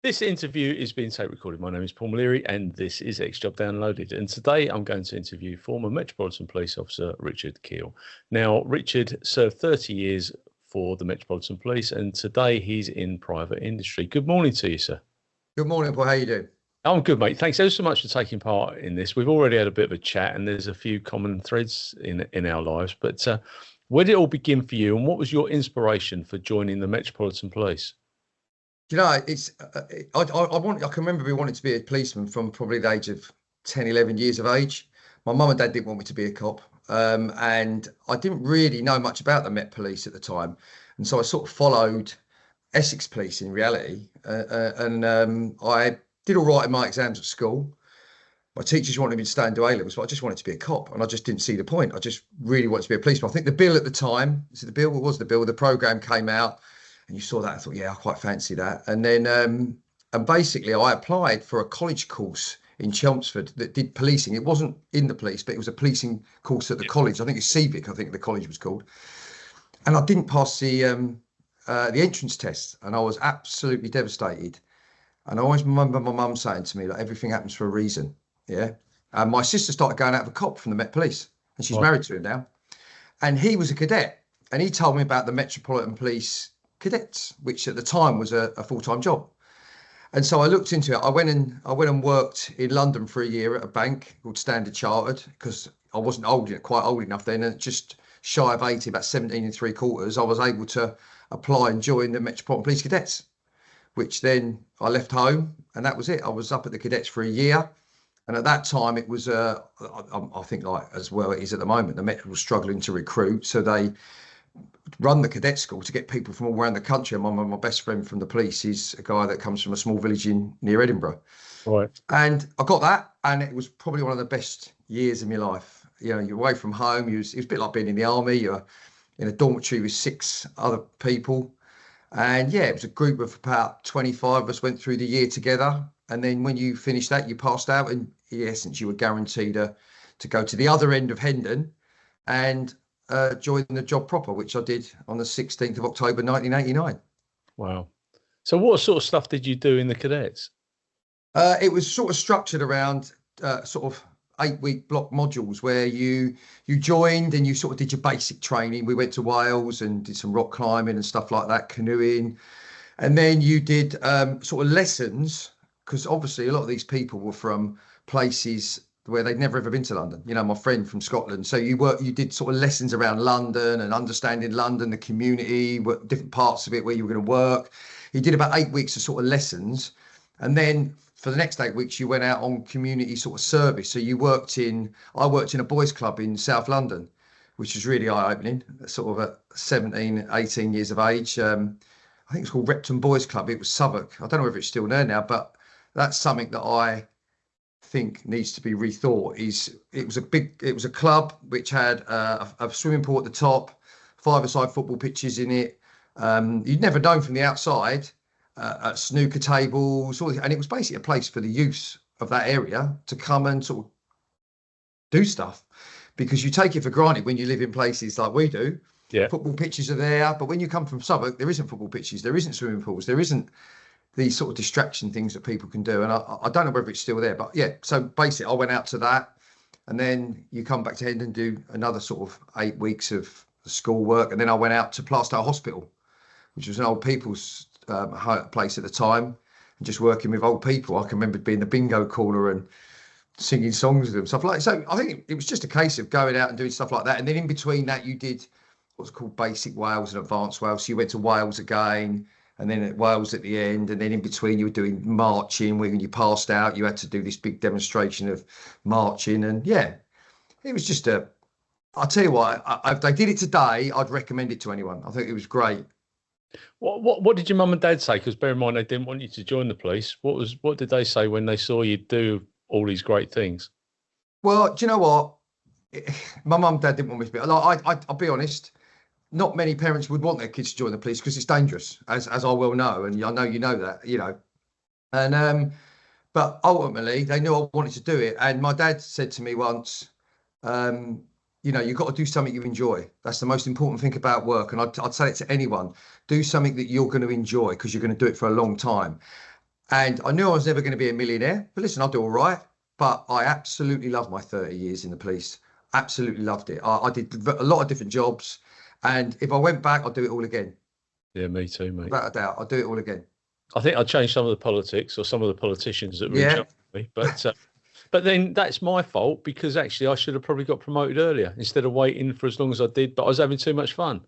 This interview is being tape recorded. My name is Paul Maliri, and this is X Job Downloaded. And today I'm going to interview former Metropolitan Police Officer Richard Keil. Now, Richard served 30 years for the Metropolitan Police, and today he's in private industry. Good morning to you, sir. Good morning, Paul. How you doing? I'm good, mate. Thanks ever so much for taking part in this. We've already had a bit of a chat, and there's a few common threads in our lives. But where did it all begin for you, and what was your inspiration for joining the Metropolitan Police? You know, it's I can remember me wanting to be a policeman from probably the age of 10, 11 years of age. My mum and dad didn't want me to be a cop, and I didn't really know much about the Met Police at the time, and so I sort of followed Essex Police in reality, and I did all right in my exams at school. My teachers wanted me to stay and do A-levels, but I just wanted to be a cop, and I just didn't see the point. I just really wanted to be a policeman. I think the bill at the time, what was the bill? The programme came out. And you saw that, I thought, yeah, I quite fancy that. And then, and basically I applied for a college course in Chelmsford that did policing. It wasn't in the police, but it was a policing course at the college. I think it's Civic, I think the college was called. And I didn't pass the entrance test, and I was absolutely devastated. And I always remember my mum saying to me, like, everything happens for a reason. Yeah. And my sister started going out with a cop from the Met Police, and she's married to him now. And he was a cadet, and he told me about the Metropolitan Police Cadets, which at the time was a full-time job. And so I looked into it. I went and worked in London for a year at a bank called Standard Chartered, because I wasn't quite old enough then, and just shy of 80, about 17 and 3/4, I was able to apply and join the Metropolitan Police Cadets, which then I left home, and that was it. I was up at the Cadets for a year. And at that time, it was, I think, like as well it is at the moment, the Met was struggling to recruit. So they run the cadet school to get people from all around the country. And my best friend from the police is a guy that comes from a small village near Edinburgh. Right. And I got that, and it was probably one of the best years of my life. You know, you're away from home. It was a bit like being in the army. You're in a dormitory with 6 other people. And yeah, it was a group of about 25 of us went through the year together. And then when you finished that, you passed out, and in essence, you were guaranteed to go to the other end of Hendon and join the job proper, which I did on the 16th of October 1989. Wow. So what sort of stuff did you do in the cadets? It was sort of structured around sort of 8-week block modules where you joined and you sort of did your basic training. We went to Wales and did some rock climbing and stuff like that, canoeing. And then you did sort of lessons, because obviously a lot of these people were from places where they'd never ever been to London. You know, my friend from Scotland. So you did sort of lessons around London and understanding London, the community, what different parts of it where you were going to work. You did about 8 weeks of sort of lessons. And then for the next 8 weeks, you went out on community sort of service. So I worked in a boys' club in South London, which was really eye-opening, sort of at 17, 18 years of age. I think it's called Repton Boys Club. It was Southwark. I don't know if it's still there now, but that's something that I think needs to be rethought. It was a club which had a swimming pool at the top, 5-a-side football pitches in it. You'd never known from the outside, snooker tables, and it was basically a place for the youth of that area to come and sort of do stuff, because you take it for granted when you live in places like we do. Yeah. Football pitches are there, but when you come from Southwark, there isn't football pitches, there isn't swimming pools, there isn't these sort of distraction things that people can do. And I don't know whether it's still there, but yeah. So basically I went out to that, and then you come back to Hendon and do another sort of 8 weeks of school work. And then I went out to Plaistow Hospital, which was an old people's place at the time, and just working with old people. I can remember being the bingo caller and singing songs with them, stuff like that. So I think it was just a case of going out and doing stuff like that. And then in between that, you did what's called basic Wales and advanced Wales. So you went to Wales again, and then at Wales at the end, and then in between you were doing marching. When you passed out, you had to do this big demonstration of marching. And yeah, it was just I'll tell you what, if they did it today, I'd recommend it to anyone. I think it was great. What did your mum and dad say? Because bear in mind, they didn't want you to join the police. What did they say when they saw you do all these great things? Well, do you know what? My mum and dad didn't want me to be. Like, I'll be honest. Not many parents would want their kids to join the police because it's dangerous, as I well know, and I know you know that, you know. And but ultimately they knew I wanted to do it. And my dad said to me once, you know, you've got to do something you enjoy. That's the most important thing about work. And I'd say it to anyone: do something that you're going to enjoy, because you're going to do it for a long time. And I knew I was never going to be a millionaire, but listen, I'll do all right. But I absolutely loved my 30 years in the police. Absolutely loved it. I did a lot of different jobs. And if I went back, I'd do it all again. Yeah, me too, mate. Without a doubt, I'd do it all again. I think I'd change some of the politics or some of the politicians that were in Yeah. charge of me, but then that's my fault because actually I should have probably got promoted earlier instead of waiting for as long as I did. But I was having too much fun,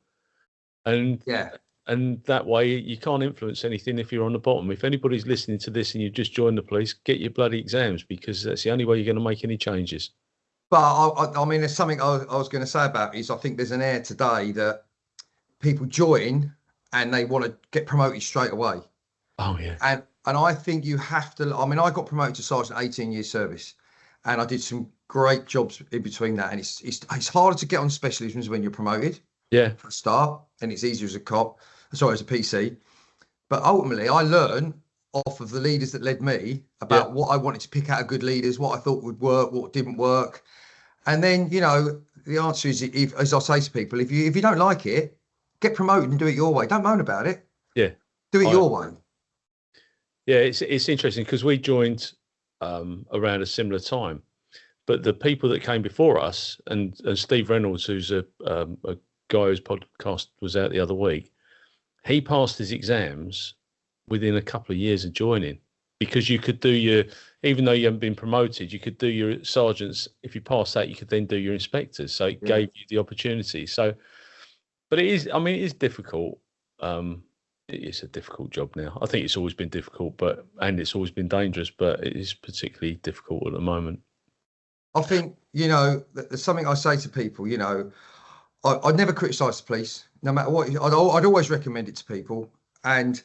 and Yeah. and that way you can't influence anything if you're on the bottom. If anybody's listening to this and you've just joined the police, get your bloody exams because that's the only way you're going to make any changes. But I mean, there's something I was going to say about is I think there's an air today that people join and they want to get promoted straight away. Oh yeah. And I think you have to. I mean, I got promoted to sergeant, 18 years service, and I did some great jobs in between that. And it's harder to get on specialisms when you're promoted. Yeah. For a start, and it's easier as a cop. Sorry, as a PC. But ultimately, I learned off of the leaders that led me about what I wanted to pick out of good leaders, what I thought would work, what didn't work. And then, you know, the answer is, if, as I say to people, if you don't like it, get promoted and do it your way. Don't moan about it. Yeah. Do it your way. Yeah, it's interesting because we joined around a similar time, but the people that came before us, and Steve Reynolds, who's a guy whose podcast was out the other week, he passed his exams within a couple of years of joining because you could do even though you haven't been promoted, you could do your sergeants. If you pass that, you could then do your inspectors. So it gave you the opportunity. So, but it is difficult. It's a difficult job now. I think it's always been difficult, and it's always been dangerous, but it is particularly difficult at the moment. I think, you know, there's something I say to people, you know, I'd never criticise the police, no matter what. I'd always recommend it to people. And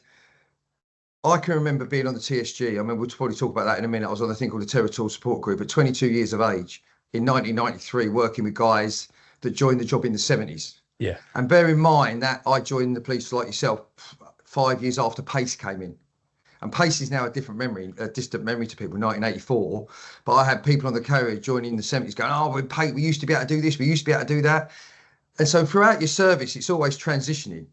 I can remember being on the TSG. I mean, we'll probably talk about that in a minute. I was on a thing called the Territorial Support Group at 22 years of age in 1993, working with guys that joined the job in the 70s. Yeah. And bear in mind that I joined the police like yourself 5 years after PACE came in. And PACE is now a distant memory to people, 1984. But I had people on the carrier joining in the 70s going, oh, we used to be able to do this, we used to be able to do that. And so throughout your service, it's always transitioning.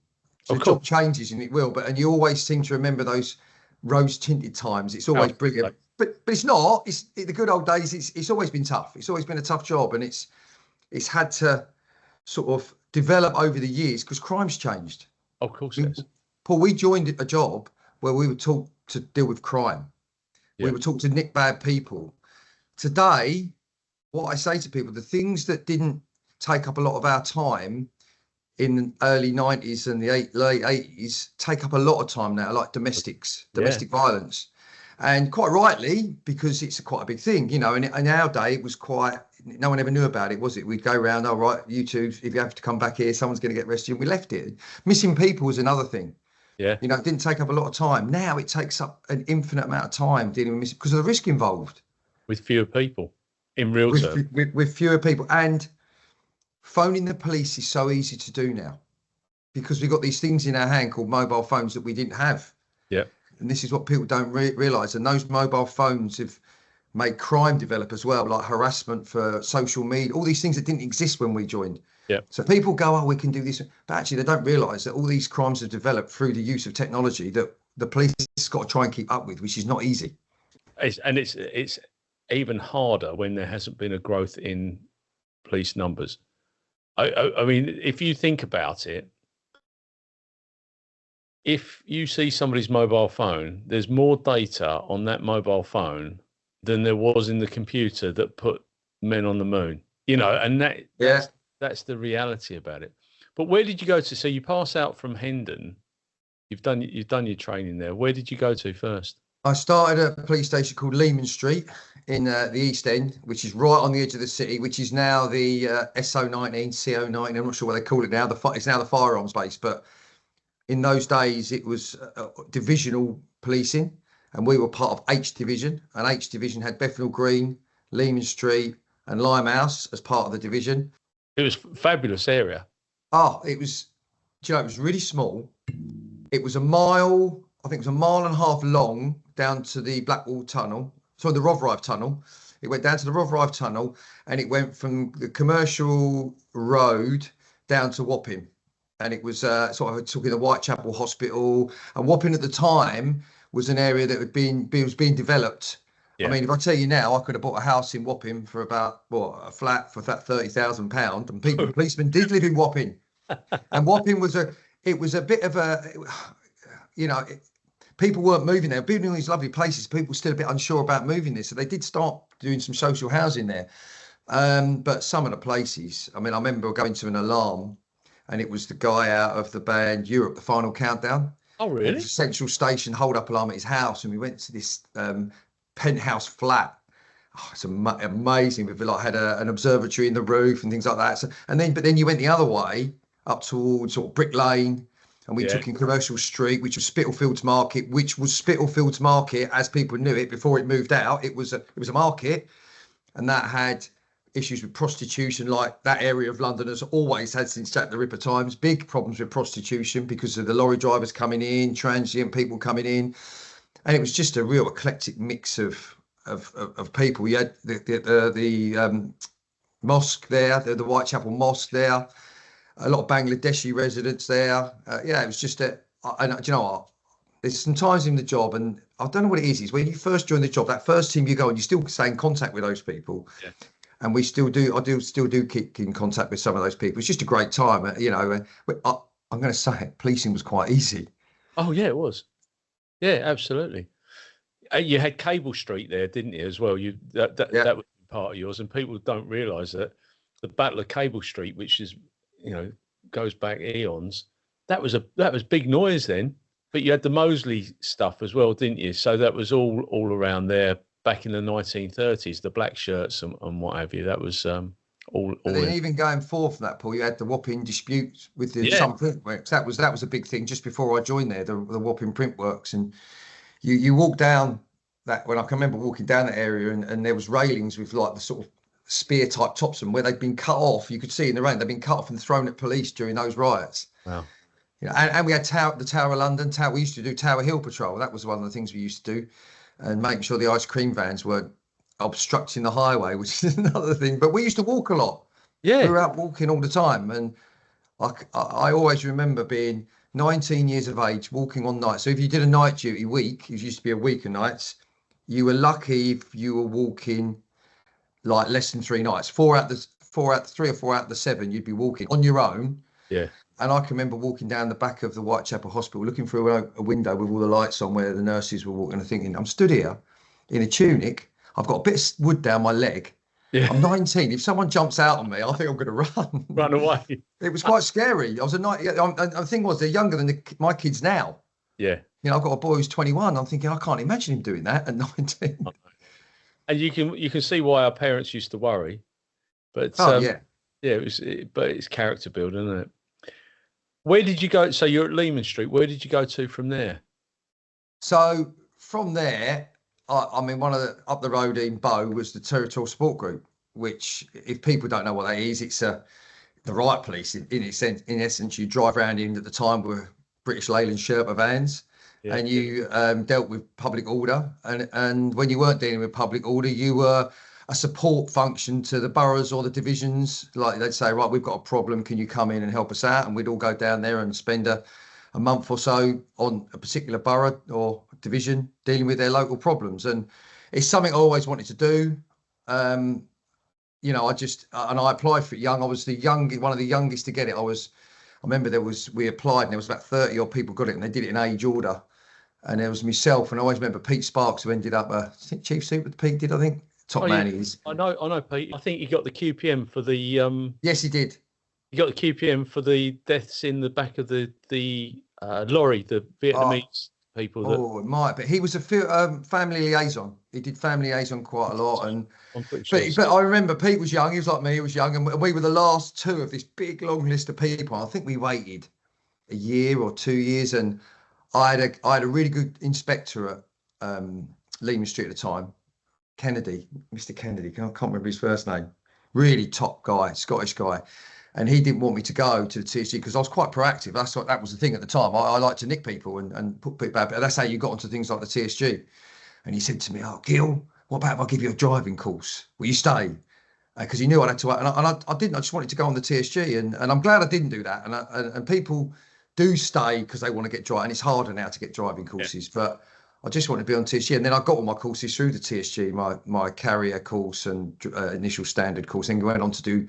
So the job changes, and it will. And you always seem to remember those rose-tinted times. It's always brilliant. But it's not. It's the good old days. It's always been tough. It's always been a tough job, and it's had to sort of develop over the years because crime's changed. Of course, yes. Paul, we joined a job where we were taught to deal with crime. We were taught to nick bad people. Today, what I say to people, the things that didn't take up a lot of our time in the early 90s and the late 80s take up a lot of time now, like domestic violence. And quite rightly, because it's quite a big thing, you know, and in our day, it was quite, no one ever knew about it, was it? We'd go around, oh, right, you two, if you have to come back here, someone's going to get arrested. And we left it. Missing people was another thing. Yeah. You know, it didn't take up a lot of time. Now it takes up an infinite amount of time dealing with missing because of the risk involved. With fewer people in real terms. With fewer people. And phoning the police is so easy to do now because we've got these things in our hand called mobile phones that we didn't have. Yeah. And this is what people don't realise. And those mobile phones have made crime develop as well, like harassment for social media, all these things that didn't exist when we joined. Yeah. So people go, oh, we can do this. But actually, they don't realise that all these crimes have developed through the use of technology that the police has got to try and keep up with, which is not easy. It's even harder when there hasn't been a growth in police numbers. I mean, if you think about it, if you see somebody's mobile phone, there's more data on that mobile phone than there was in the computer that put men on the moon, you know, and that's the reality about it. But where did you go to? So you pass out from Hendon, you've done your training there. Where did you go to first? I started at a police station called Lehman Street in the East End, which is right on the edge of the city, which is now the SO19, CO19. I'm not sure what they call it now. It's now the firearms base, but in those days it was divisional policing, and we were part of H Division, and H Division had Bethnal Green, Lehman Street, and Limehouse as part of the division. It was a fabulous area. Oh, it was. Do you know, it was really small. It was a mile. I think it was a mile and a half long down to the Blackwall Tunnel. Sorry, the Rotherhithe Tunnel. It went down to the Rotherhithe Tunnel, and it went from the commercial road down to Wapping. And it was sort of talking the Whitechapel Hospital. And Wapping at the time was an area that was being developed. Yeah. I mean, if I tell you now, I could have bought a house in Wapping for about a flat for that £30,000, and policemen did live in Wapping, and Wapping was a bit of a, you know, people weren't moving there, building all these lovely places. People were still a bit unsure about moving there, so they did start doing some social housing there. But some of the places, I mean, I remember going to an alarm, and it was the guy out of the band Europe, the Final Countdown. Oh, really? It was a central station hold up alarm at his house, and we went to this penthouse flat. Oh, it's amazing. We've like had an observatory in the roof and things like that. So, but then you went the other way up towards sort of Brick Lane, and we took in Commercial Street, which was Spitalfields Market, which was Spitalfields Market as people knew it before it moved out. It was a market, and that had issues with prostitution, like that area of London has always had since Jack the Ripper times. Big problems with prostitution because of the lorry drivers coming in, transient people coming in, and it was just a real eclectic mix of people. We had the mosque there, the Whitechapel Mosque there, a lot of Bangladeshi residents there. It was just do you know what? There's some times in the job, and I don't know what it is when you first join the job, that first team you go and you still stay in contact with those people. Yeah. And we still do. I still do keep in contact with some of those people. It's just a great time, you know. I'm going to say it. Policing was quite easy. Oh yeah, it was. Yeah, absolutely. You had Cable Street there, didn't you? As well. That was part of yours, and people don't realise that the Battle of Cable Street, which is, you know, goes back eons. That was big noise then. But you had the Mosley stuff as well, didn't you? So that was all around there. Back in the 1930s, the black shirts and what have you, that was all. And then even going forward from that, Paul, you had the Wapping dispute with the some printworks. That was a big thing just before I joined there, the Wapping printworks. And you walk down that, when I can remember walking down that area, and there was railings with like the sort of spear type tops of them where they'd been cut off. You could see in the rain they'd been cut off and thrown at police during those riots. Wow. You know, and we had the Tower of London. We used to do Tower Hill patrol. That was one of the things we used to do. And making sure the ice cream vans weren't obstructing the highway, which is another thing. But we used to walk a lot. Yeah. We were out walking all the time. And I always remember being 19 years of age, walking on nights. So if you did a night duty week, it used to be a week of nights, you were lucky if you were walking like less than 3 nights. 3 or 4 out of the 7, you'd be walking on your own. Yeah. And I can remember walking down the back of the Whitechapel Hospital, looking through a window with all the lights on where the nurses were walking, and thinking, I'm stood here in a tunic. I've got a bit of wood down my leg. Yeah. I'm 19. If someone jumps out on me, I think I'm going to run. Run away. It was quite scary. I was the thing was, they're younger than my kids now. Yeah. You know, I've got a boy who's 21. I'm thinking, I can't imagine him doing that at 19. And you can see why our parents used to worry. But but it's character building, isn't it? Where did you go? So you're at Leman Street. Where did you go to from there? So from there, I mean, up the road in Bow was the Territorial Support Group, which, if people don't know what that is, it's the riot police. In essence, you drive around in, at the time, were British Leyland Sherpa vans, and you dealt with public order. And when you weren't dealing with public order, you were a support function to the boroughs or the divisions. Like, they'd say, right, we've got a problem, can you come in and help us out? And we'd all go down there and spend a month or so on a particular borough or division dealing with their local problems. And it's something I always wanted to do. You know, I applied for it young. I was one of the youngest to get it. I remember we applied, and there was about 30 odd people got it, and they did it in age order. And there was myself, and I always remember Pete Sparks, who ended up, I think Chief Super Pete did, I think. Top man he is. I know, Pete. I think he got the QPM for the. Yes, he did. He got the QPM for the deaths in the back of the lorry, the Vietnamese people. Oh, it might. But he was a family liaison. He did family liaison quite a lot. And I'm pretty sure. But I remember Pete was young. He was like me. He was young, and we were the last 2 of this big long list of people. I think we waited a year or 2 years, and I had a really good inspector at Leman Street at the time. Mr. Kennedy, I can't remember his first name. Really top guy, Scottish guy. And he didn't want me to go to the TSG because I was quite proactive. That was the thing at the time. I like to nick people and put people out. But that's how you got onto things like the TSG. And he said to me, "Oh, Keil, what about if I give you a driving course? Will you stay?" Because he knew I'd had to. And I didn't. I just wanted to go on the TSG. And I'm glad I didn't do that. And people do stay because they want to get driving. And it's harder now to get driving courses. But I just wanted to be on TSG. And then I got all my courses through the TSG, my carrier course and initial standard course, and went on to do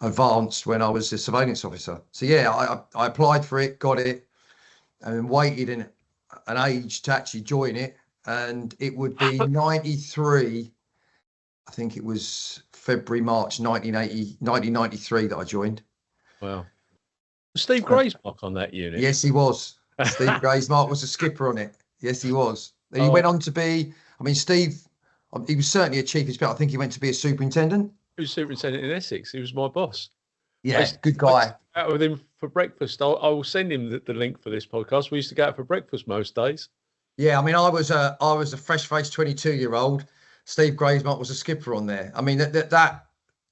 advanced when I was a surveillance officer. So yeah, I applied for it, got it, and then waited an age to actually join it. And it would be 93. I think it was February, March 1993 that I joined. Wow. Steve Graysmark on that unit? Yes, he was. Steve Graysmark was a skipper on it. Yes, he was. And he Oh. went on to be, I mean, Steve, he was certainly a chief inspector. I think he went to be a superintendent. He was superintendent in Essex. He was my boss. Yeah, good guy. I out with him for breakfast. I will send him the link for this podcast. We used to go out for breakfast most days. Yeah, I mean, I was a fresh-faced 22-year-old. Steve Graysmark was a skipper on there. I mean, that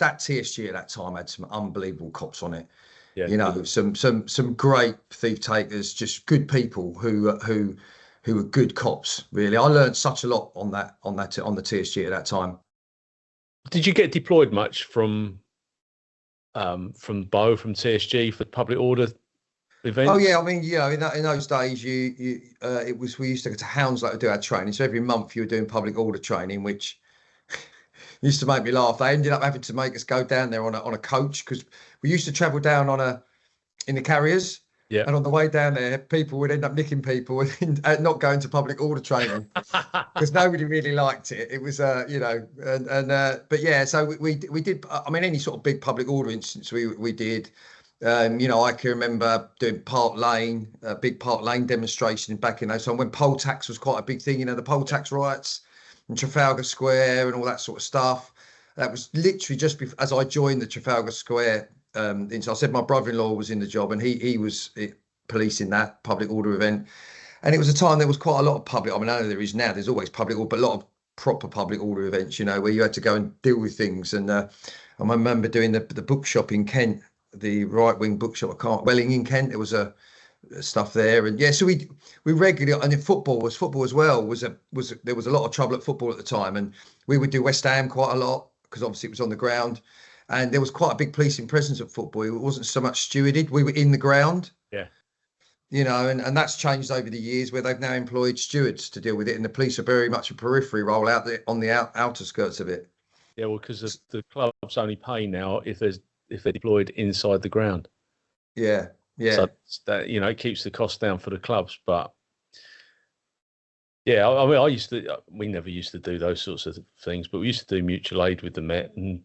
TSG at that time had some unbelievable cops on it. Yeah. You know, some great thief takers, just good people who were good cops. Really, I learned such a lot on the TSG at that time. Did you get deployed much from TSG for public order events? Oh yeah, I mean, you know, in those days, we used to go to Hounslow to do our training. So every month you were doing public order training, which used to make me laugh. They ended up having to make us go down there on a coach, because we used to travel down in the carriers. Yeah. And on the way down there, people would end up nicking people and not going to public order training because nobody really liked it. It was, you know, but yeah, so we did. I mean, any sort of big public order instance we did. You know, I can remember doing Park Lane, a big Park Lane demonstration back in those times when poll tax was quite a big thing. You know, the poll tax riots and Trafalgar Square and all that sort of stuff. That was literally just as I joined the Trafalgar Square. So I said my brother-in-law was in the job, and he was policing that public order event. And it was a time there was quite a lot of public. I mean, I know there is now. There's always public order, but a lot of proper public order events. You know, where you had to go and deal with things. And I remember doing the bookshop in Kent, the right-wing bookshop. Welling in Kent. There was a stuff there, and yeah. So we regularly, and in football as well there was a lot of trouble at football at the time, and we would do West Ham quite a lot because obviously it was on the ground. And there was quite a big policing presence at football. It wasn't so much stewarded. We were in the ground. Yeah. You know, and that's changed over the years where they've now employed stewards to deal with it. And the police are very much a periphery role out there on the outer skirts of it. Yeah, well, because the clubs only pay now if they're deployed inside the ground. Yeah, yeah. So that, you know, it keeps the cost down for the clubs. But yeah, I mean, we never used to do those sorts of things, but we used to do mutual aid with the Met, and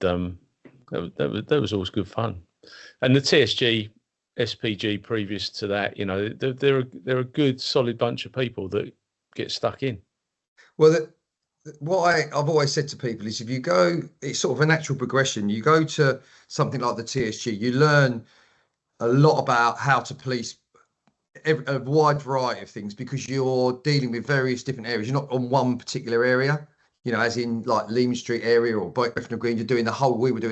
that was always good fun. And the TSG, SPG previous to that, you know, they're a good solid bunch of people that get stuck in. Well, what I've always said to people is, if you go, it's sort of a natural progression. You go to something like the TSG, you learn a lot about how to police a wide variety of things, because you're dealing with various different areas. You're not on one particular area. You know, as in like Leam Street area or Bethnal Green, we were doing the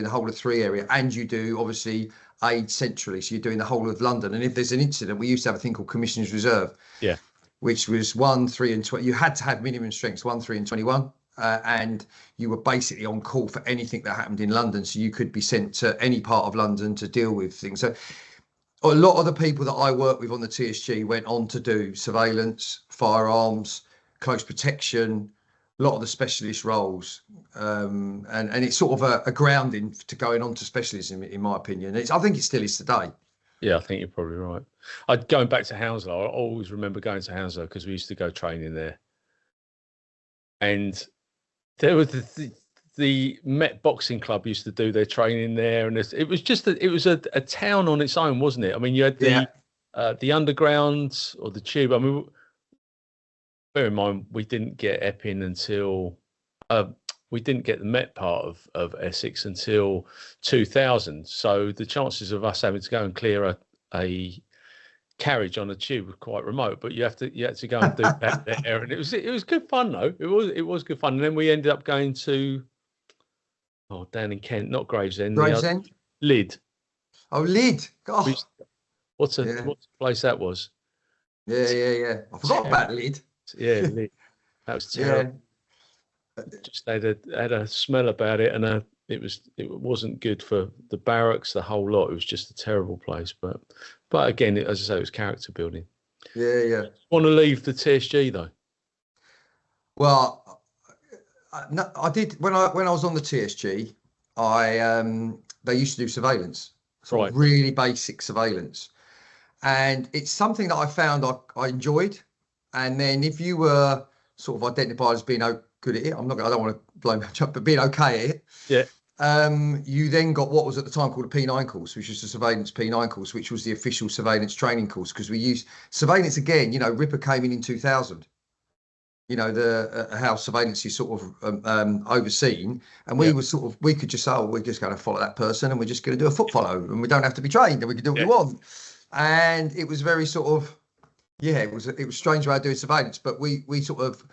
whole of 3 area, and you do obviously aid centrally. So you're doing the whole of London. And if there's an incident, we used to have a thing called Commissioners Reserve, yeah, which was 1, 3 and 20. You had to have minimum strengths 1, 3 and 21. And you were basically on call for anything that happened in London. So you could be sent to any part of London to deal with things. So a lot of the people that I work with on the TSG went on to do surveillance, firearms, close protection, a lot of the specialist roles, and it's sort of a grounding to going on to specialism, in my opinion. I think it still is today. Yeah, I think you're probably right. Going back to Hounslow, I always remember going to Hounslow because we used to go training there, and there was the Met Boxing Club used to do their training there, and it was a town on its own, wasn't it? I mean, you had the underground or the tube. I mean, bear in mind, we didn't get Epping until we didn't get the Met part of Essex until 2000. So the chances of us having to go and clear a carriage on a tube were quite remote. But you had to go and do that there, and it was good fun though. It was good fun. And then we ended up going to down in Kent, not Gravesend. Gravesend? Lydd. Oh, Lydd. God. What a place that was. Yeah. I forgot about Lydd. Yeah, that was terrible. Just had a smell about it, and it wasn't good for the barracks, the whole lot. It was just a terrible place. But again, as I say, it was character building. Yeah. Want to leave the TSG though? Well, no, I did when I was on the TSG. They used to do surveillance, sort Right. of really basic surveillance, and it's something that I found I enjoyed. And then if you were sort of identified as being good at it, I don't want to blow much up, but being okay at it, Yeah. you then got what was at the time called a P9 course, which was the surveillance P9 course, which was the official surveillance training course, because we used surveillance again. Ripper came in 2000. The how surveillance is sort of overseen, and Yeah. we could just say, oh, we're just going to follow that person, and we're just going to do a foot follow, and we don't have to be trained, and we can do what we want. And it was very sort of, yeah, it was a strange way of doing surveillance, but we sort of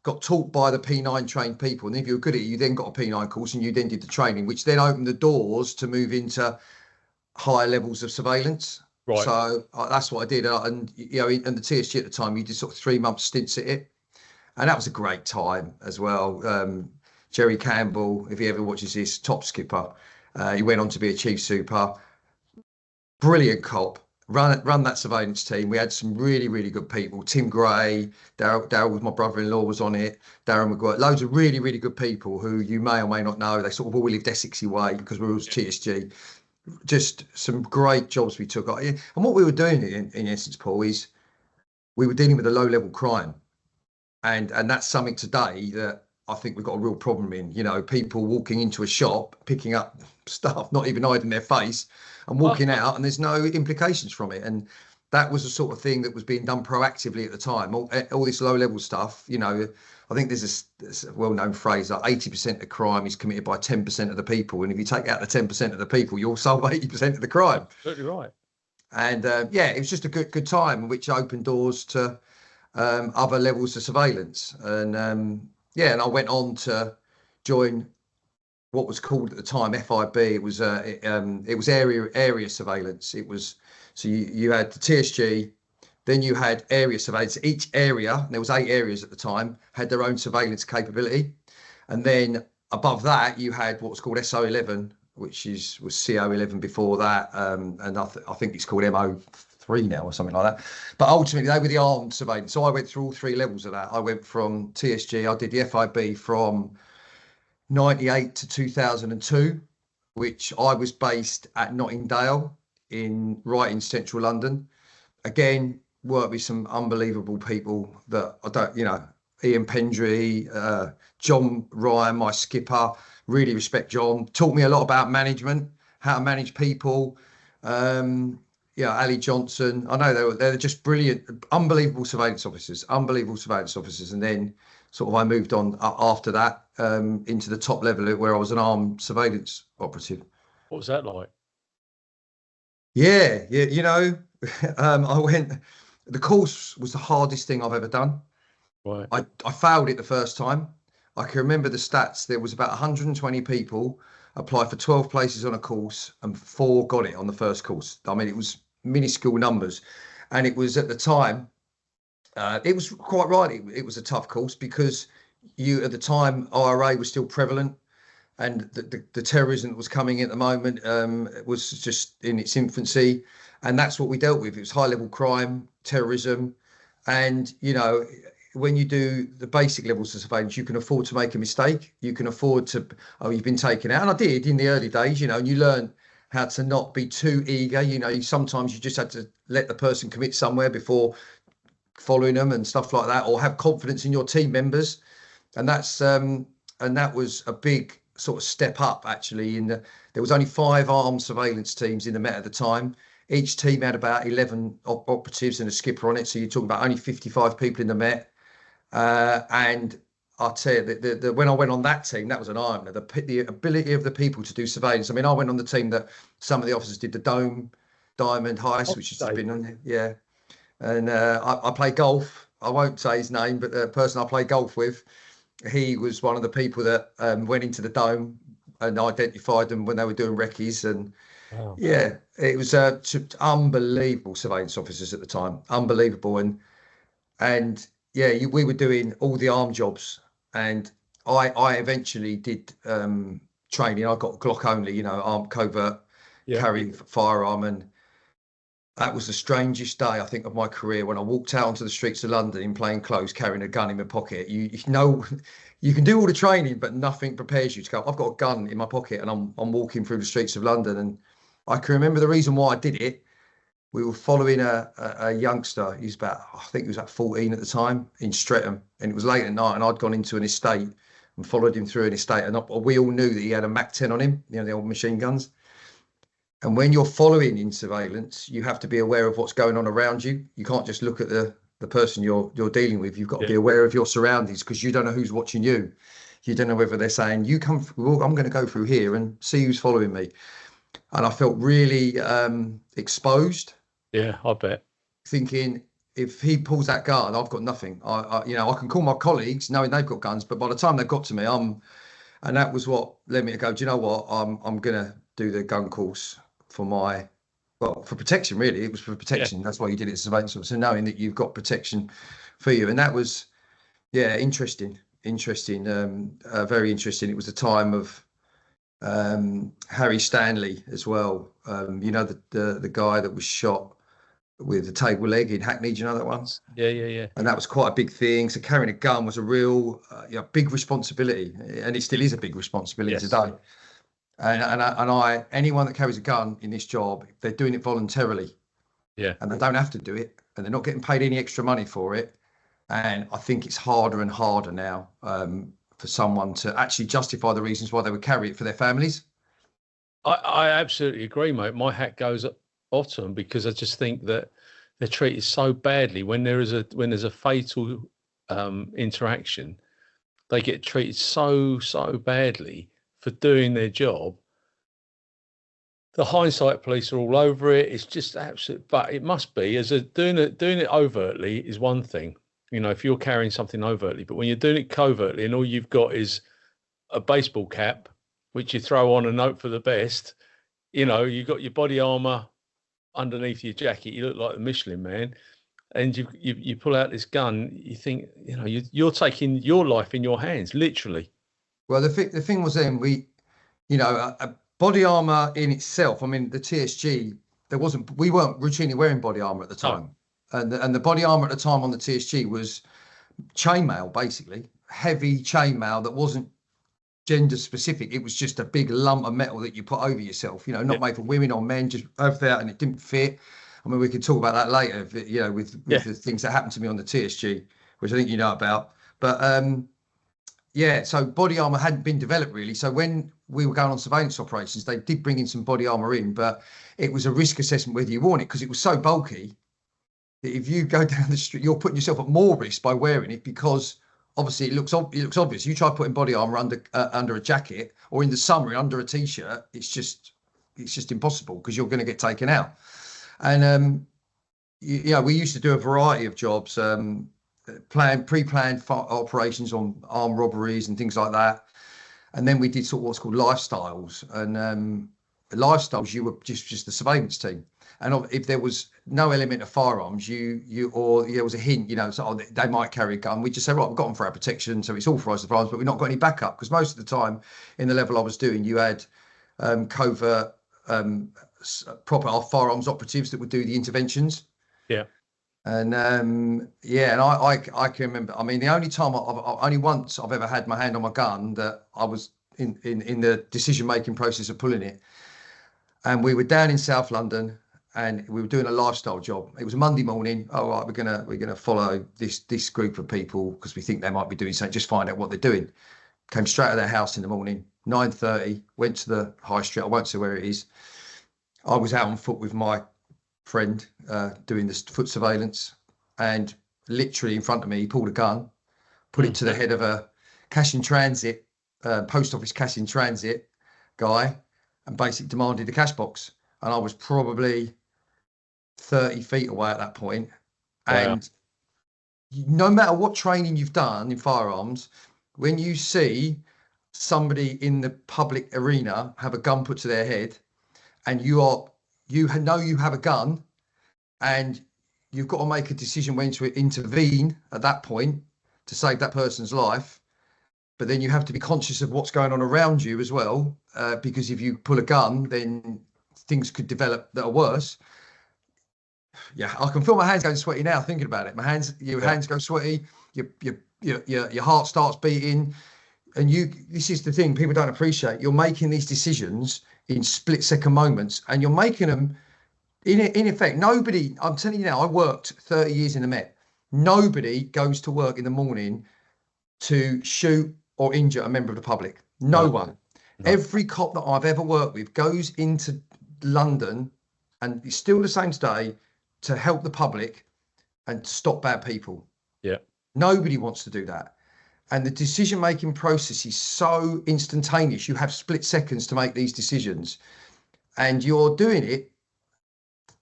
got taught by the P9 trained people, and if you were good at it, you then got a P9 course, and you then did the training, which then opened the doors to move into higher levels of surveillance. Right. So that's what I did, and and the TSG at the time, you did sort of 3 month stints at it. And that was a great time as well. Jerry Campbell, if he ever watches this, top skipper. He went on to be a chief super. Brilliant cop. Run that surveillance team. We had some really, really good people. Tim Gray, Darryl was my brother-in-law, was on it. Darren McGuire, loads of really, really good people who you may or may not know. They sort of all lived Essexy way because we were TSG. Just some great jobs we took. And what we were doing in essence, Paul, is we were dealing with a low-level crime. And that's something today that I think we've got a real problem in. People walking into a shop, picking up stuff, not even hiding their face, and walking out, and there's no implications from it. And that was the sort of thing that was being done proactively at the time. All this low-level stuff, I think there's a well-known phrase like 80% of crime is committed by 10% of the people. And if you take out the 10% of the people, you'll solve 80% of the crime. Absolutely right. And it was just a good time, which opened doors to other levels of surveillance. And and I went on to join what was called at the time FIB. It was area surveillance. It was, so you had the TSG, then you had area surveillance. Each area, and there was 8 areas at the time, had their own surveillance capability. And then above that, you had what was called SO11, which was CO11 before that, and I think it's called MO3 now or something like that. But ultimately, they were the armed surveillance. So I went through all 3 levels of that. I went from TSG, I did the FIB from 98 to 2002, which I was based at Nottingdale right in central London. Again, worked with some unbelievable people that I don't, Ian Pendry, John Ryan, my skipper, really respect John. Taught me a lot about management, how to manage people. Ali Johnson. I know they're just brilliant, unbelievable surveillance officers. And then sort of I moved on after that into the top level where I was an armed surveillance operative. What was that like? Yeah, I went. The course was the hardest thing I've ever done. Right. I failed it the first time. I can remember the stats. There was about 120 people applied for 12 places on a course, and 4 got it on the first course. I mean, it was minuscule numbers, and it was at the time. It was quite right. It was a tough course because at the time IRA was still prevalent, and the terrorism that was coming at the moment was just in its infancy, and that's what we dealt with. It was high level crime, terrorism, and when you do the basic levels of surveillance, you can afford to make a mistake. You can afford to, you've been taken out. And I did in the early days, and you learn how to not be too eager. Sometimes you just had to let the person commit somewhere before following them and stuff like that, or have confidence in your team members. And that was a big sort of step up, actually. There was only 5 armed surveillance teams in the Met at the time. Each team had about 11 operatives and a skipper on it. So you're talking about only 55 people in the Met. And I'll tell you that when I went on that team, that was an eye-opener. The ability of the people to do surveillance. I mean, I went on the team that some of the officers did the Diamond Heist, which has been on there. Yeah. And I play golf. I won't say his name, but the person I play golf with, he was one of the people that went into the dome and identified them when they were doing recce's. And wow. Yeah, it was unbelievable surveillance officers at the time. Unbelievable. And yeah, we were doing all the arm jobs, and I eventually did training. I got Glock only, armed covert, carrying firearm, and That was the strangest day, I think, of my career when I walked out onto the streets of London in plain clothes, carrying a gun in my pocket. You know, you can do all the training, but nothing prepares you to go, I've got a gun in my pocket and I'm walking through the streets of London. And I can remember the reason why I did it. We were following a youngster. He's about, I think he was about 14 at the time, in Streatham, and it was late at night, and I'd gone into an estate and followed him through an estate, and we all knew that he had a Mac 10 on him, you know, the old machine guns. And when you're following in surveillance, you have to be aware of what's going on around you. You can't just look at the person you're dealing with. You've got to be aware of your surroundings, because you don't know who's watching you. You don't know whether they're saying, you come through, I'm going to go through here and see who's following me. And I felt really exposed. Yeah, I bet. Thinking, if he pulls that gun, I've got nothing. You know, I can call my colleagues knowing they've got guns, but by the time they've got to me, and that was what led me to go, do you know what? I'm gonna do the gun course for for protection, really. It was for protection. That's why you did it as surveillance officer, knowing that you've got protection for you. And that was, yeah, interesting, very interesting. It was the time of Harry Stanley as well. You know, the guy that was shot with the table leg in Hackney. Do you know that one? Yeah. And that was quite a big thing. So carrying a gun was a real, big responsibility, and it still is a big responsibility today. And anyone that carries a gun in this job, they're doing it voluntarily. Yeah. And they don't have to do it, and they're not getting paid any extra money for it. And I think it's harder and harder now for someone to actually justify the reasons why they would carry it for their families. I absolutely agree, mate. My hat goes off to them, because I just think that they're treated so badly when there's a fatal interaction. They get treated so badly for doing their job. The hindsight police are all over it. It's just absolute. But it must be, doing it overtly is one thing. You know, if you're carrying something overtly, but when you're doing it covertly and all you've got is a baseball cap, which you throw on and hope for the best, you know, you've got your body armor underneath your jacket, you look like the Michelin Man, and you pull out this gun, you think, you know, you're taking your life in your hands, literally. Well, the thing was then, a body armor in itself, I mean, the TSG, we weren't routinely wearing body armor at the time. Oh. And the body armor at the time on the TSG was chainmail, basically, heavy chainmail that wasn't gender specific. It was just a big lump of metal that you put over yourself, you know, not made for women or men, just over there, and it didn't fit. I mean, we could talk about that later, you know, with the things that happened to me on the TSG, which I think you know about. But so body armor hadn't been developed really. So when we were going on surveillance operations, they did bring in some body armor in, but it was a risk assessment whether you wore it, because it was so bulky that if you go down the street, you're putting yourself at more risk by wearing it, because obviously it looks obvious. You try putting body armor under a jacket, or in the summer under a t-shirt, it's just impossible, because you're going to get taken out. And we used to do a variety of jobs, pre-planned operations on armed robberies and things like that. And then we did sort of what's called lifestyles. And lifestyles, you were just the surveillance team. And if there was no element of firearms, or there was a hint, you know, so they might carry a gun, we just say, right, we've got them for our protection, so it's authorised the firearms, but we've not got any backup, because most of the time in the level I was doing, you had covert, proper firearms operatives that would do the interventions. Yeah. And and I can remember. I mean, the only time only once I've ever had my hand on my gun that I was in the decision making process of pulling it, and we were down in South London, and we were doing a lifestyle job. It was a Monday morning. Oh, right, we're gonna follow this group of people because we think they might be doing something. Just find out what they're doing. Came straight out of their house in the morning, 9:30. Went to the high street. I won't say where it is. I was out on foot with my friend doing this foot surveillance, and literally in front of me, he pulled a gun, put it to the head of a cash in transit, post office cash in transit guy, and basically demanded the cash box. And I was probably 30 feet away at that point. And no matter what training you've done in firearms, when you see somebody in the public arena have a gun put to their head, and you know you have a gun, and you've got to make a decision when to intervene at that point to save that person's life. But then you have to be conscious of what's going on around you as well, because if you pull a gun, then things could develop that are worse. yeah, I can feel my hands going sweaty now thinking about it. Your hands go sweaty. Your heart starts beating, and this is the thing people don't appreciate. You're making these decisions in split-second moments, and you're making them in effect. Nobody, I'm telling you now, I worked 30 years in the Met. Nobody goes to work in the morning to shoot or injure a member of the public. No one. No. Every cop that I've ever worked with goes into London, and it's still the same today, to help the public and stop bad people. Yeah. Nobody wants to do that. And the decision-making process is so instantaneous. You have split seconds to make these decisions, and you're doing it,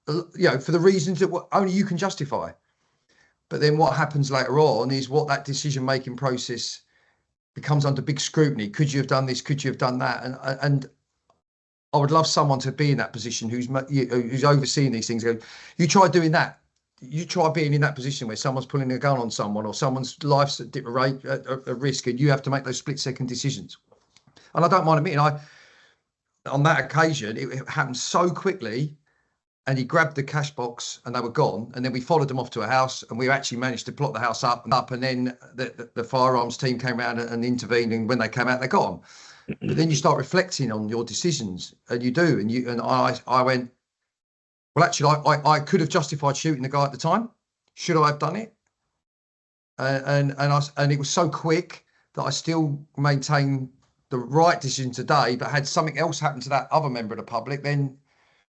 for the reasons that only you can justify. But then what happens later on is what that decision-making process becomes under big scrutiny. Could you have done this? Could you have done that? And I would love someone to be in that position who's overseeing these things. You try doing that. You try being in that position where someone's pulling a gun on someone, or someone's life's at risk, and you have to make those split-second decisions. And I don't mind admitting, on that occasion, it happened so quickly, and he grabbed the cash box and they were gone. And then we followed them off to a house, and we actually managed to plot the house up. And then the firearms team came around and intervened. And when they came out, they're gone. But then you start reflecting on your decisions, and you do. And I went, well, actually, I could have justified shooting the guy at the time. Should I have done it? And it was so quick that I still maintain the right decision today. But had something else happen to that other member of the public, then,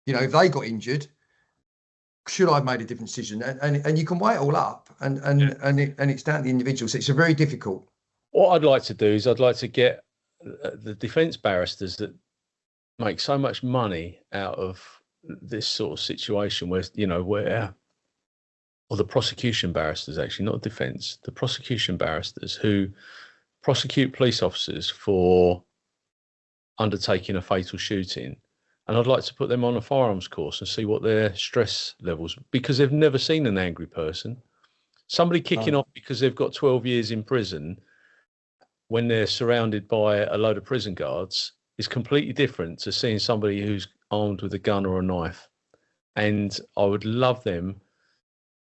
if they got injured, should I have made a different decision? And you can weigh it all up, and it's down to the individual. So it's a very difficult. What I'd like to do is I'd like to get the defence barristers that make so much money out of this sort of situation, where or the prosecution barristers, actually, not defence, the prosecution barristers who prosecute police officers for undertaking a fatal shooting. And I'd like to put them on a firearms course and see what their stress levels, because they've never seen an angry person. Somebody kicking off because they've got 12 years in prison when they're surrounded by a load of prison guards is completely different to seeing somebody who's armed with a gun or a knife. And I would love them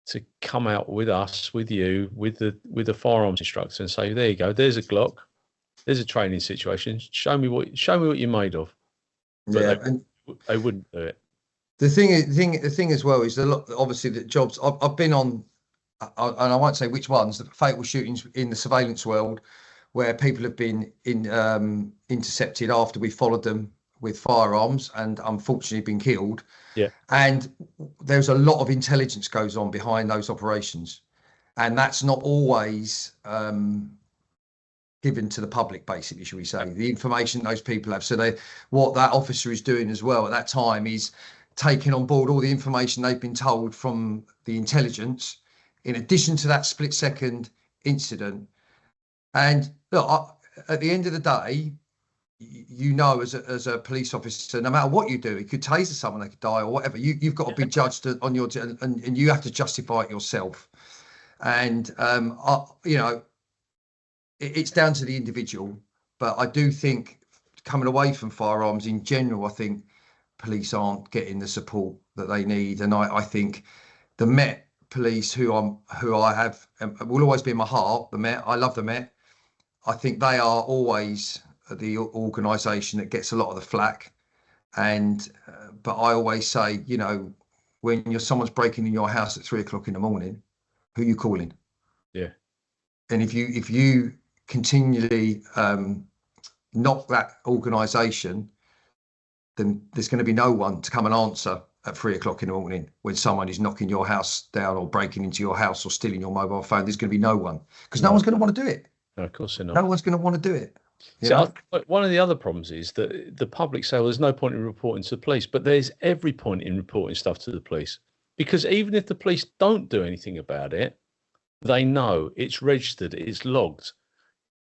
to come out with us, with you, with the firearms instructor, and say, there you go, there's a Glock, there's a training situation. Show me what you're made of. But they wouldn't do it. The thing as well is obviously the jobs I've been on, and I won't say which ones, the fatal shootings in the surveillance world, where people have been intercepted after we followed them with firearms and unfortunately been killed. Yeah. And there's a lot of intelligence goes on behind those operations, and that's not always given to the public, basically, should we say, the information those people have. So what that officer is doing as well at that time is taking on board all the information they've been told from the intelligence, in addition to that split-second incident. And look, at the end of the day, as a police officer, no matter what you do, it could taser someone, they could die or whatever. You've got to be judged on your, and you have to justify it yourself. And it's down to the individual. But I do think, coming away from firearms in general, I think police aren't getting the support that they need. And I think the Met Police, who I have, will always be in my heart, the Met. I love the Met. I think they are always the organisation that gets a lot of the flack. And but I always say, when someone's breaking in your house at 3 o'clock in the morning, who are you calling? Yeah. And if you continually knock that organisation, then there's going to be no one to come and answer at 3 o'clock in the morning when someone is knocking your house down or breaking into your house or stealing your mobile phone. There's going to be no one, because no one's going to want to do it. No, of course they're not. No one's going to want to do it. One of the other problems is that the public say, well, there's no point in reporting to the police, but there's every point in reporting stuff to the police, because even if the police don't do anything about it, they know it's registered, it's logged.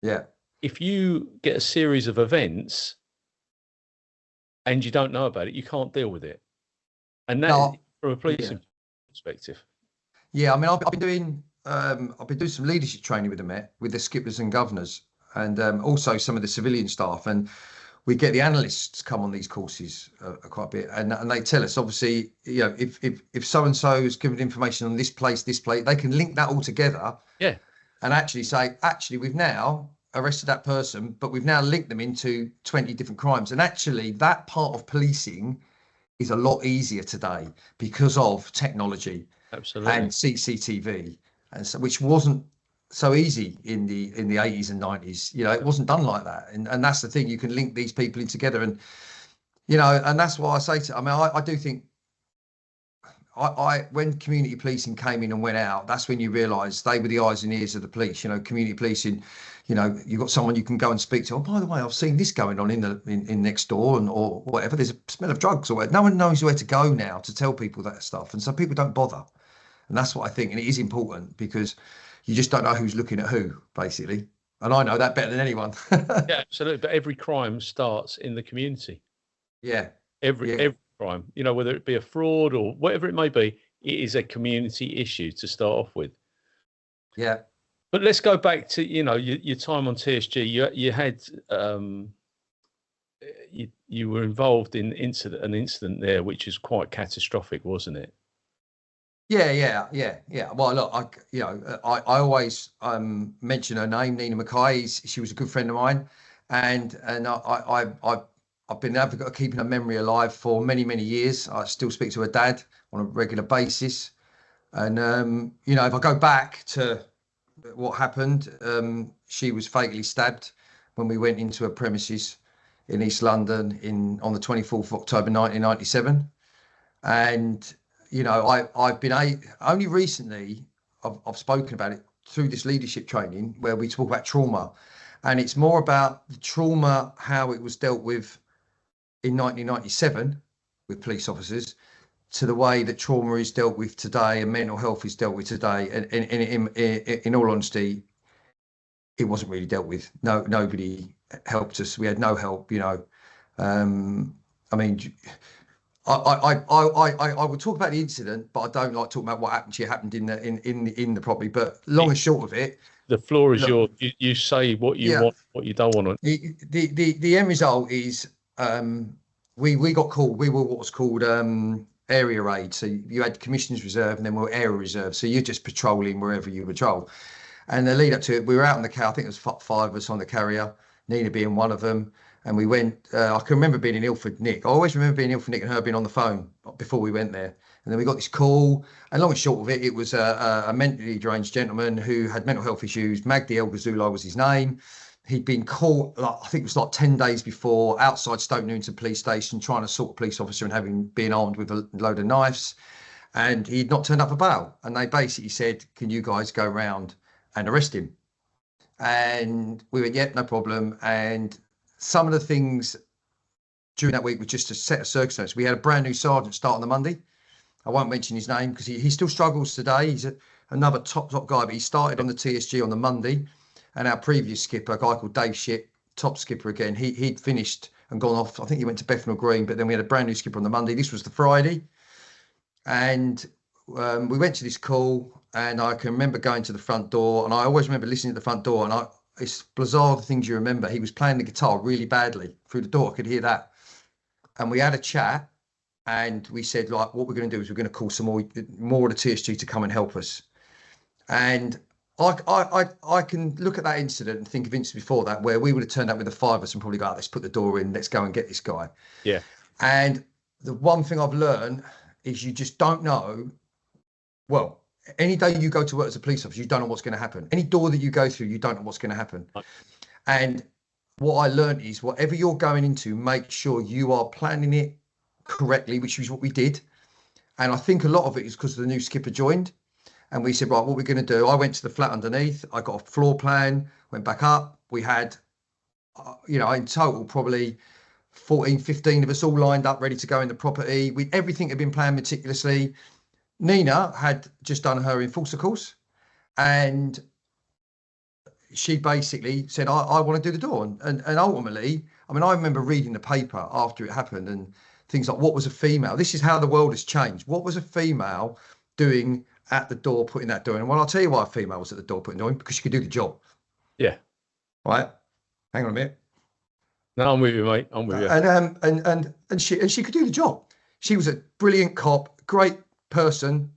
Yeah. If you get a series of events and you don't know about it, you can't deal with it. And that from a policing perspective. Yeah, I mean, I've been doing some leadership training with the Met, with the skippers and governors, and also some of the civilian staff. And we get the analysts come on these courses quite a bit, and they tell us, obviously, you know, if so and so is given information on this place, they can link that all together. Yeah. And actually say, actually, we've now arrested that person, but we've now linked them into 20 different crimes. And actually, that part of policing is a lot easier today because of technology. Absolutely. And CCTV, and so, which wasn't so easy in the 80s and 90s. You know, it wasn't done like that. And that's the thing, you can link these people in together. And, you know, and that's why I say to, I mean, I do think when community policing came in and went out, that's when you realise they were the eyes and ears of the police. You know, community policing, you know, you've got someone you can go and speak to. Oh, by the way, I've seen this going on in next door, and or whatever. There's a smell of drugs or whatever. No one knows where to go now to tell people that stuff, and so people don't bother. And that's what I think, and it is important because you just don't know who's looking at who, basically. And I know that better than anyone. Yeah, absolutely. But every crime starts in the community. Yeah. Every crime, you know, whether it be a fraud or whatever it may be, it is a community issue to start off with. Yeah. But let's go back to, you know, your time on TSG. You had you were involved in an incident there, which is quite catastrophic, wasn't it? Yeah. Well, look, I always mention her name, Nina Mackay. She was a good friend of mine, and I've been an advocate of keeping her memory alive for many, many years. I still speak to her dad on a regular basis, and you know, if I go back to what happened, she was fatally stabbed when we went into her premises in East London on the 24th of October 1997, and you know, I've been only recently I've spoken about it through this leadership training where we talk about trauma, and it's more about the trauma, how it was dealt with in 1997 with police officers, to the way that trauma is dealt with today and mental health is dealt with today. And in all honesty, it wasn't really dealt with. Nobody helped us. We had no help. You know, I mean. I would talk about the incident, but I don't like talking about what happened in the property. But long and short of it, the floor is yours. You say what you want, what you don't want. The end result is we got called. We were what was called area raid. So you had commissioners reserve, and then we were area reserve. So you're just patrolling wherever you patrol. And the lead up to it, we were out on the car. I think it was 5 of us on the carrier, Nina being one of them. And we went, I can remember being in Ilford, Nick. I always remember being in Ilford, Nick, and her being on the phone before we went there. And then we got this call, and long and short of it, it was a mentally deranged gentleman who had mental health issues. Magdi El Ghazouli was his name. He'd been caught, I think it was like 10 days before, outside Stoke Newington police station, trying to assault a police officer and been armed with a load of knives. And he'd not turned up for bail. And they basically said, can you guys go round and arrest him? And we went, yep, no problem. And some of the things during that week were just a set of circumstances. We had a brand new sergeant start on the Monday. I won't mention his name because he still struggles today. He's another top guy, but he started on the TSG on the Monday. And our previous skipper, a guy called Dave Shipp, top skipper again, he'd finished and gone off. I think he went to Bethnal Green, but then we had a brand new skipper on the Monday. This was the Friday. And we went to this call, and I can remember going to the front door, and I always remember listening at the front door, and it's bizarre the things you remember. He was playing the guitar really badly through the door. I could hear that. And we had a chat, and we said, like, what we're going to do is we're going to call some more of the TSG to come and help us. And I can look at that incident and think of incidents before that where we would have turned up with the 5 of us and probably go, let's put the door in, let's go and get this guy. Yeah. And the one thing I've learned is you just don't know. Well, any day you go to work as a police officer, you don't know what's going to happen. Any door that you go through, you don't know what's going to happen. Right. And what I learned is whatever you're going into, make sure you are planning it correctly, which is what we did. And I think a lot of it is because the new skipper joined. And we said, right, what we're going to do, I went to the flat underneath, I got a floor plan, went back up. We had, you know, in total, probably 14, 15 of us all lined up, ready to go in the property. Everything had been planned meticulously. Nina had just done her enforcer course, and she basically said, I want to do the door. And ultimately, I mean, I remember reading the paper after it happened and things like, what was a female? This is how the world has changed. What was a female doing at the door, putting that door in? Well, I'll tell you why a female was at the door putting it in, because she could do the job. Yeah. Right. Hang on a minute. No, I'm with you, mate. I'm with you. And she could do the job. She was a brilliant cop, great person,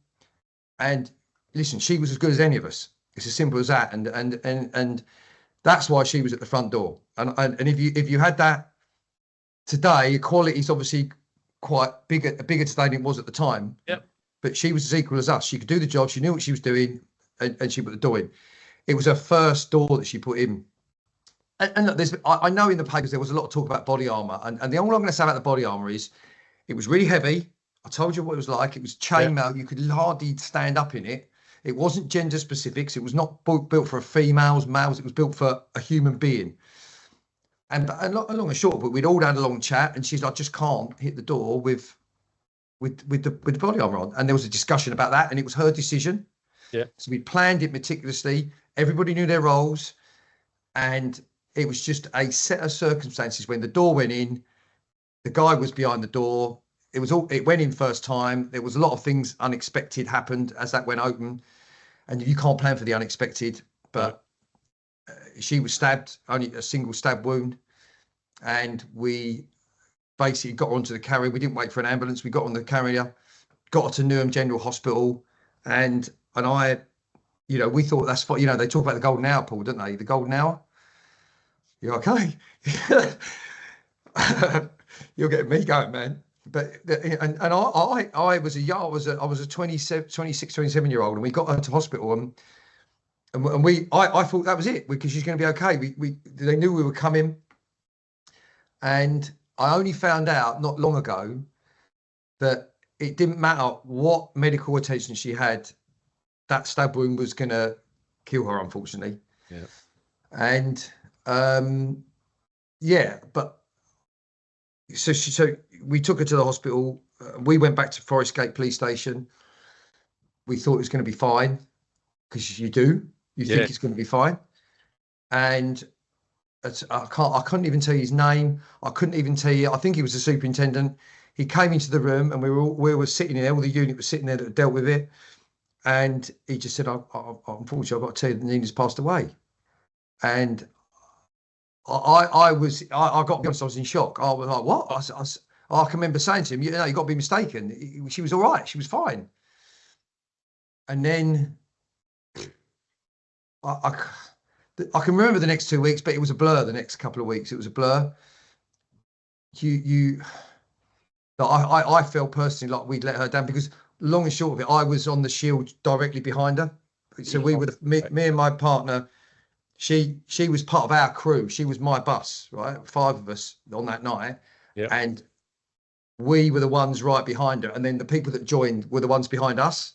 and listen, she was as good as any of us. It's as simple as that. And that's why she was at the front door. And if you had that today, equality is obviously quite bigger today than it was at the time. Yep. But she was as equal as us. She could do the job. She knew what she was doing, and she put the door in. It was her first door that she put in. And look, I know in the papers there was a lot of talk about body armor, and the only I'm going to say about the body armor is it was really heavy. I told you what it was like. It was chainmail. You could hardly stand up in it. It wasn't gender specifics. It was not built for females, males. It was built for a human being. And long and short, but we'd all had a long chat, and she's like, just can't hit the door with the body armor on. And there was a discussion about that, and it was her decision. Yeah. So we planned it meticulously. Everybody knew their roles, and it was just a set of circumstances. When the door went in, the guy was behind the door. It went in first time. There was a lot of things unexpected happened as that went open, and you can't plan for the unexpected. But she was stabbed, only a single stab wound, and we basically got her onto the carrier. We didn't wait for an ambulance. We got on the carrier, got her to Newham General Hospital, and I, we thought that's fine. They talk about the golden hour, Paul, don't they? The golden hour. You're okay. You're getting me going, man. But I was a 26, 27-year-old, and we got her to hospital, and I thought that was it, because she's going to be okay. They knew we were coming, and I only found out not long ago that it didn't matter what medical attention she had, that stab wound was going to kill her, unfortunately. Yeah. And but so we took her to the hospital. We went back to Forest Gate Police Station. We thought it was going to be fine, because you think it's going to be fine. And I couldn't even tell you his name. I couldn't even tell you. I think he was the superintendent. He came into the room, and we were sitting in there. All the unit was sitting there that dealt with it. And he just said, unfortunately, I've got to tell you that Nina's passed away. And I got to be honest, I was in shock. I was like, what? I can remember saying to him, you got to be mistaken. She was all right. She was fine. And then I can remember the next 2 weeks, but it was a blur. The next couple of weeks, it was a blur. I felt personally like we'd let her down, because long and short of it, I was on the shield directly behind her. So we were me and my partner. She was part of our crew. She was my bus, right? 5 of us on that night, and we were the ones right behind her. And then the people that joined were the ones behind us,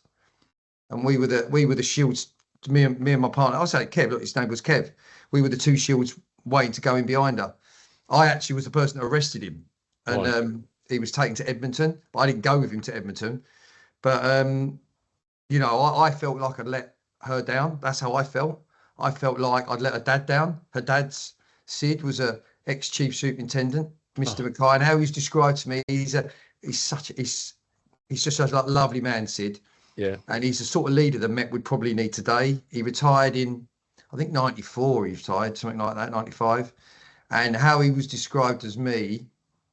and we were the shields. Me and my partner. I say Kev. Look, his name was Kev. We were the 2 shields waiting to go in behind her. I actually was the person that arrested him, and he was taken to Edmonton. But I didn't go with him to Edmonton. But I felt like I'd let her down. That's how I felt. I felt like I'd let her dad down. Her dad's Sid was a ex-chief superintendent, Mr. Mackay, and how he's described to me, he's just a lovely man, Sid. Yeah. And he's the sort of leader that Met would probably need today. He retired in, I think, 94. He retired, something like that, 95. And how he was described as me,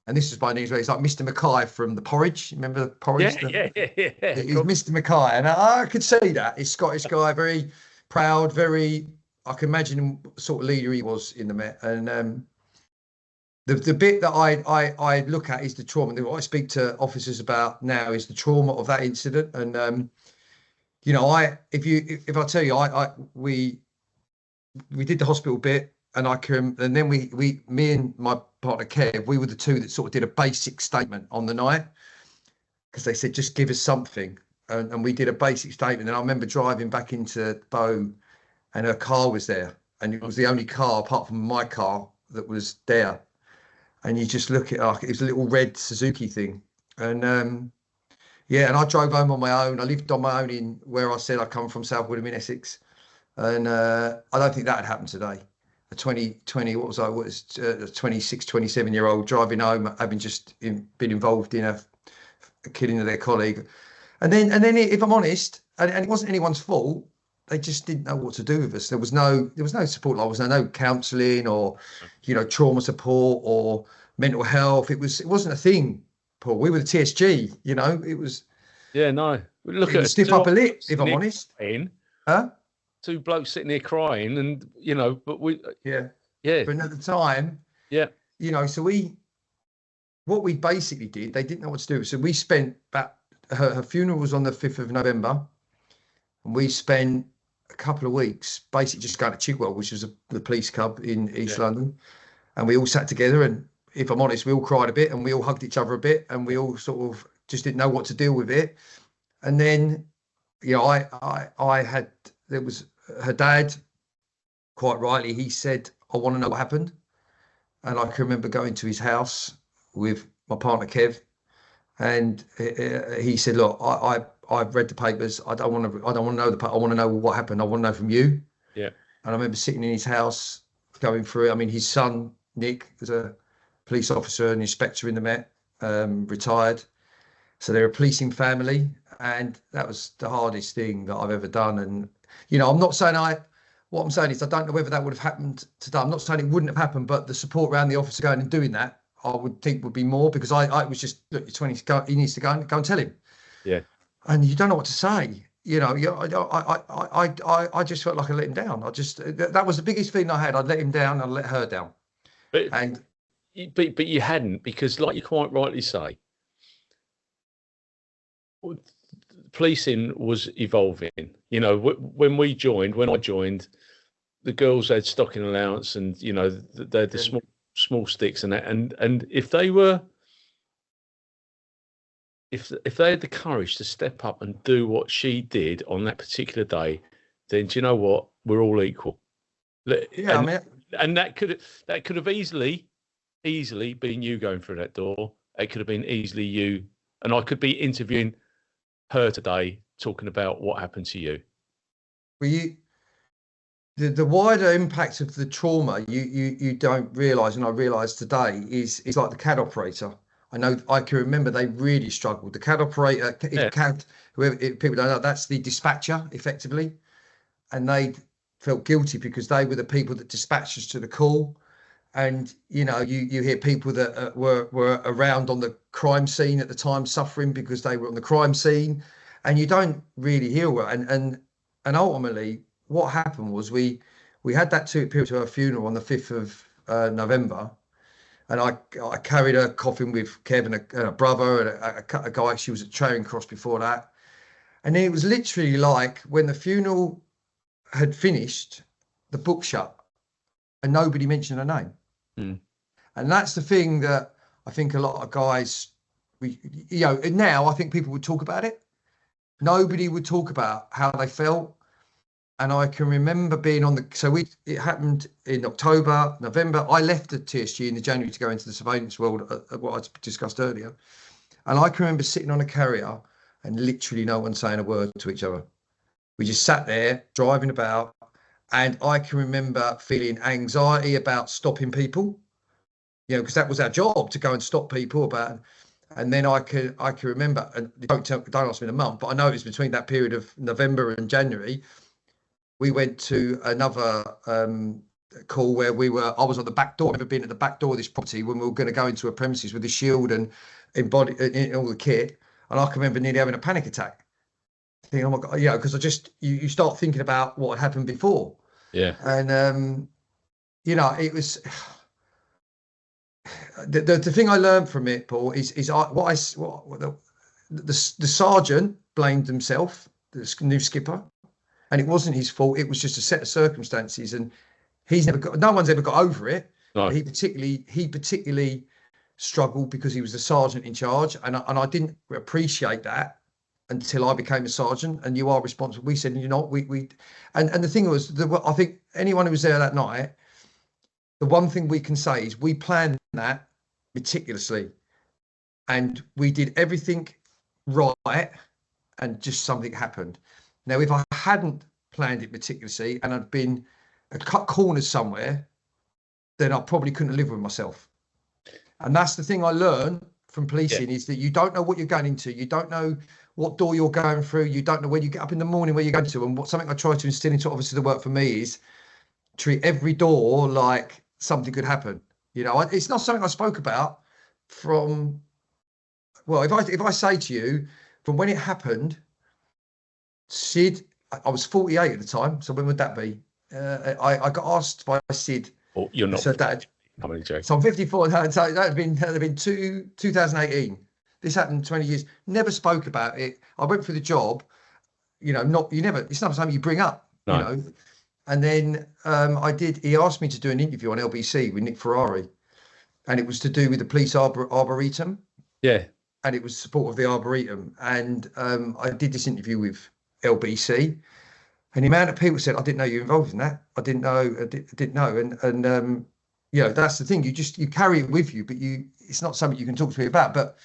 and this is by news, he's like Mr. Mackay from the Porridge. Remember the Porridge? Yeah. He's Mr. Mackay, and I could see that. He's Scottish guy, very proud, I can imagine him sort of leader he was in the Met. And the bit that I look at is the trauma. What I speak to officers about now is the trauma of that incident. And if I tell you, we did the hospital bit, and then me and my partner Kev, we were the 2 that sort of did a basic statement on the night, because they said, just give us something. And we did a basic statement. And I remember driving back into Bow, and her car was there, and it was the only car apart from my car that was there. And you just look at it was a little red Suzuki thing. And and I drove home on my own. I lived on my own in where I said I come from, South Woodham in Essex. And I don't think that had happened today. A 26, 27-year-old driving home, having just been involved in a killing of their colleague. And then if I'm honest, and it wasn't anyone's fault, they just didn't know what to do with us. There was no support. There was no counselling or, trauma support or mental health. It wasn't a thing, Paul. We were the TSG, it was. Yeah, no. Look at stiff upper lip, if I'm honest. Huh? Two blokes sitting there crying, and but we. Yeah. Yeah. But at the time. Yeah. So what we basically did, they didn't know what to do. So we spent her funeral was on the 5th of November, and we spent a couple of weeks basically just going to Chigwell, which was the police club in East London, and we all sat together, and if I'm honest, we all cried a bit, and we all hugged each other a bit, and we all sort of just didn't know what to deal with it. And then, there was her dad, quite rightly, he said, I want to know what happened. And I can remember going to his house with my partner, Kev, and he said, look, I've read the papers. I don't want to know I want to know what happened. I want to know from you. Yeah. And I remember sitting in his house going through it. I mean, his son, Nick, was a police officer and inspector in the Met, retired. So they're a policing family. And that was the hardest thing that I've ever done. And, I'm not saying what I'm saying is I don't know whether that would have happened today. I'm not saying it wouldn't have happened, but the support around the officer going and doing that, I would think would be more, because I was just, look, you're 20, he needs to go and tell him. Yeah. And you don't know what to say. I just felt like I let him down. That was the biggest thing I had. I'd let him down. I'd let her down. But you hadn't, because like you quite rightly say, policing was evolving. When I joined, the girls had stocking allowance, and they had the small sticks and that. And if they had the courage to step up and do what she did on that particular day, then do you know what? We're all equal. Yeah, and that could have easily been you going through that door. It could have been easily you, and I could be interviewing her today, talking about what happened to you. Well, the wider impact of the trauma you don't realise, and I realise today, is like the CAD operator. I can remember they really struggled. The CAD operator, whoever, people don't know, that's the dispatcher effectively, and they felt guilty because they were the people that dispatched us to the call. And you hear people that were around on the crime scene at the time suffering because they were on the crime scene, and you don't really hear well. And ultimately, what happened was we had that period to her funeral on the 5th of November, and I carried her coffin with Kevin, a brother, and a guy. She was at Charing Cross before that, and then it was literally like when the funeral had finished, the book shut, and nobody mentioned her name. Mm. And that's the thing that I think a lot of guys, now I think people would talk about it. Nobody would talk about how they felt. And I can remember being it happened in October, November. I left the TSG in the January to go into the surveillance world, what I discussed earlier. And I can remember sitting on a carrier and literally no one saying a word to each other. We just sat there driving about. And I can remember feeling anxiety about stopping people, because that was our job, to go and stop people about. And then I can remember, and don't ask me the month, but I know it was between that period of November and January. We went to another call where I was on the back door. I've never been at the back door of this property when we were going to go into a premises with a shield and in all the kit. And I can remember nearly having a panic attack. Thinking, oh my God, because you start thinking about what had happened before. Yeah. And, it was the thing I learned from it, Paul, is the sergeant blamed himself, the new skipper, and it wasn't his fault. It was just a set of circumstances, and no one's ever got over it. No. He particularly struggled because he was the sergeant in charge, and I didn't appreciate that until I became a sergeant. And you are responsible. We said, and the thing was, I think anyone who was there that night, the one thing we can say is we planned that meticulously, and we did everything right, and just something happened. Now, if I hadn't planned it meticulously and I'd been cut corners somewhere, then I probably couldn't live with myself. And that's the thing I learned from policing, is that you don't know what you're going into. You don't know what door you're going through. You don't know when you get up in the morning where you're going to. And what something I try to instill into officers that work for me is treat every door like something could happen. You know, it's not something I spoke about from, well, if I say to you from when it happened, Sid, I was 48 at the time. So when would that be? I got asked by Sid. Oh, you're not. So Dad, I'm only joking. so I'm 54. So that'd have been 2018. This happened 20 years. Never spoke about it. I went for the job. You know, it's not something you bring up. No. You know. And then I did. He asked me to do an interview on LBC with Nick Ferrari, and it was to do with the police arboretum. Yeah. And it was support of the arboretum. And I did this interview with LBC, and the amount of people said, "I didn't know you were involved in that. I didn't know. I didn't know." And you know, that's the thing. You carry it with you, but it's not something you can talk to me about. But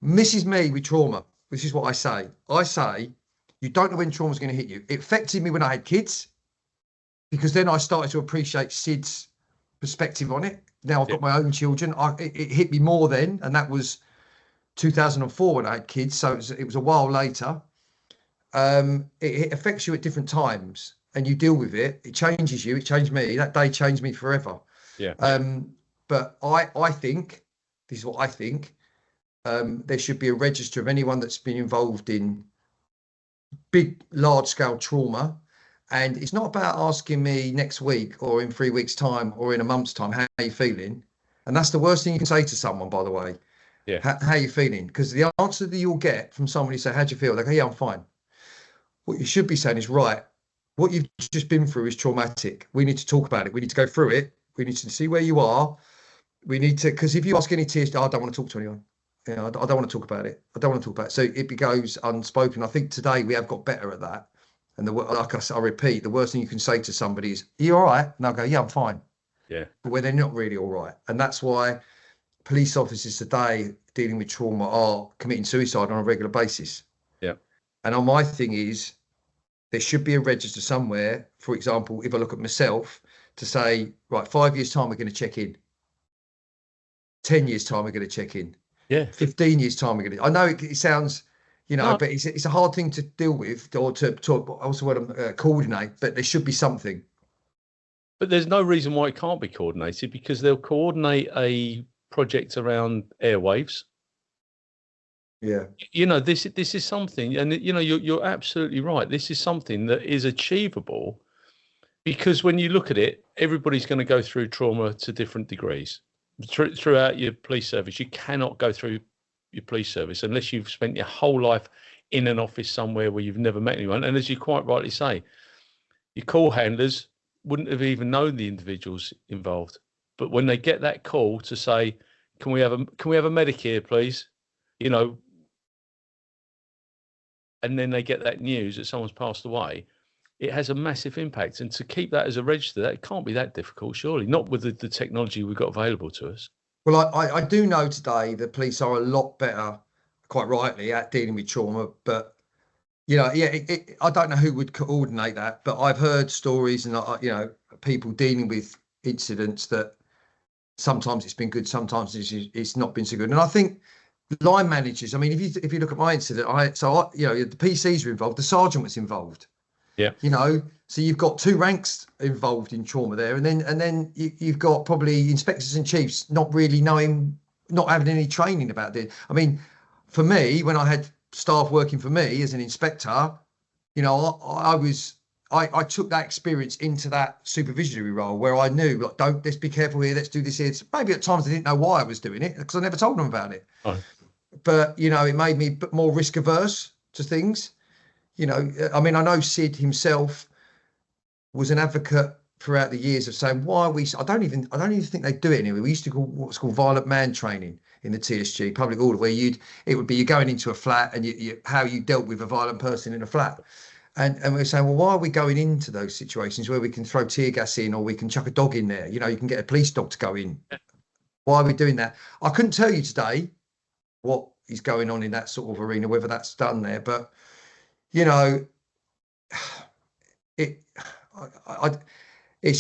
Mrs. Me with trauma. This is what I say. I say you don't know when trauma's going to hit you. It affected me when I had kids, because then I started to appreciate Sid's perspective on it. Now I've got my own children. It hit me more then, and that was 2004 when I had kids. So it was a while later. It affects you at different times, and you deal with it. It changes you. It changed me. That day changed me forever. Yeah. But I think, this is what I think, there should be a register of anyone that's been involved in big, large-scale trauma. And it's not about asking me next week or in 3 weeks' time or in a month's time, how are you feeling? And that's the worst thing you can say to someone, by the way. Yeah. How are you feeling? Because the answer that you'll get from somebody who say, how do you feel? They go, yeah, I'm fine. What you should be saying is, right, what you've just been through is traumatic. We need to talk about it. We need to go through it. We need to see where you are. We need to, because if you ask any TSG, I don't want to talk to anyone. You know, I don't want to talk about it. I don't want to talk about it. So it goes unspoken. I think today we have got better at that. And like I repeat, the worst thing you can say to somebody is, are you all right? And they'll go, yeah, I'm fine. Yeah. But when they're not really all right. And that's why police officers today dealing with trauma are committing suicide on a regular basis. Yeah. And my thing is, there should be a register somewhere. For example, if I look at myself, to say, right, 5 years' time, we're going to check in. 10 years' time, we're going to check in. Yeah. 15 years' time, we're going to. I know it sounds, you know, but it's a hard thing to deal with, or to also coordinate. But there should be something. But there's no reason why it can't be coordinated, because they'll coordinate a project around airwaves. Yeah. You know, this is something, and you know, you're absolutely right. This is something that is achievable, because when you look at it, everybody's going to go through trauma to different degrees throughout your police service. You cannot go through your police service unless you've spent your whole life in an office somewhere where you've never met anyone. And as you quite rightly say, your call handlers wouldn't have even known the individuals involved. But when they get that call to say, can we have a medic here, please? You know, and then they get that news that someone's passed away, it has a massive impact. And to keep that as a register, that can't be that difficult, surely, not with the technology we've got available to us. Well, I do know today the police are a lot better, quite rightly, at dealing with trauma. But, you know, yeah, I don't know who would coordinate that, but I've heard stories and, you know, people dealing with incidents that sometimes it's been good, sometimes it's not been so good. And I think line managers, I mean, if you look at my incident, you know, the PCs were involved, the sergeant was involved. Yeah. You know, so you've got two ranks involved in trauma there, and then you've got probably inspectors and chiefs not really knowing, not having any training about it. I mean, for me, when I had staff working for me as an inspector, you know, I took that experience into that supervisory role where I knew, like, let's be careful here, let's do this here. Maybe at times I didn't know why I was doing it because I never told them about it. Oh. But, you know, it made me more risk averse to things. You know, I mean, I know Sid himself was an advocate throughout the years of saying, why are we, I don't even think they do it anyway. We used to call what's called violent man training in the TSG, public order, where it would be you're going into a flat and how you dealt with a violent person in a flat. And we were saying, well, why are we going into those situations where we can throw tear gas in or we can chuck a dog in there? You know, you can get a police dog to go in. Why are we doing that? I couldn't tell you today what is going on in that sort of arena, whether that's done there, but, you know, it's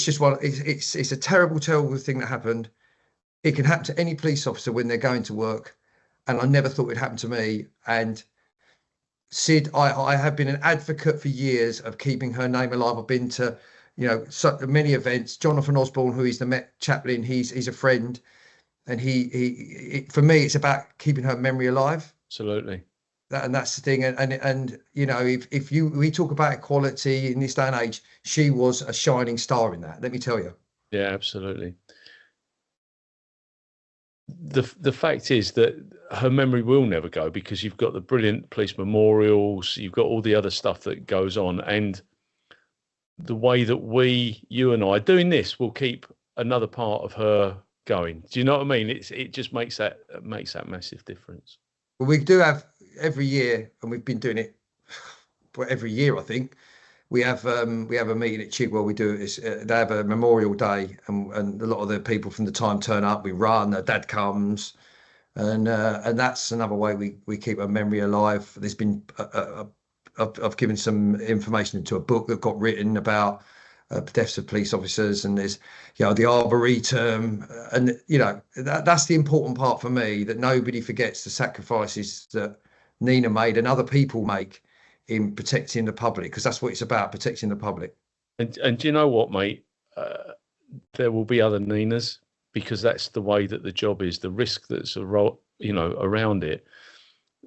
just it's a terrible thing that happened. It can happen to any police officer when they're going to work, and I never thought it'd happen to me. And Sid, I have been an advocate for years of keeping her name alive. I've been to, so many events. Jonathan Osborne, who is the Met chaplain, he's a friend, and for me, it's about keeping her memory alive. Absolutely. That's the thing. And if we talk about equality in this day and age, she was a shining star in that. Let me tell you. Yeah, absolutely. The fact is that her memory will never go, because you've got the brilliant police memorials, you've got all the other stuff that goes on, and the way that you and I doing this will keep another part of her going. Do you know what I mean? It just makes that massive difference. Well, we do have every year, and we've been doing it for every year, I think. We have a meeting at Chigwell. We do this. They have a memorial day, and a lot of the people from the time turn up. We run. Her dad comes, and that's another way we keep her memory alive. There's been I've given some information into a book that got written about deaths of police officers, and there's the arboretum, and that's the important part for me, that nobody forgets the sacrifices that Nina made and other people make in protecting the public, because that's what it's about, protecting the public. And do you know what, mate? There will be other Ninas, because that's the way that the job is. The risk that's around it,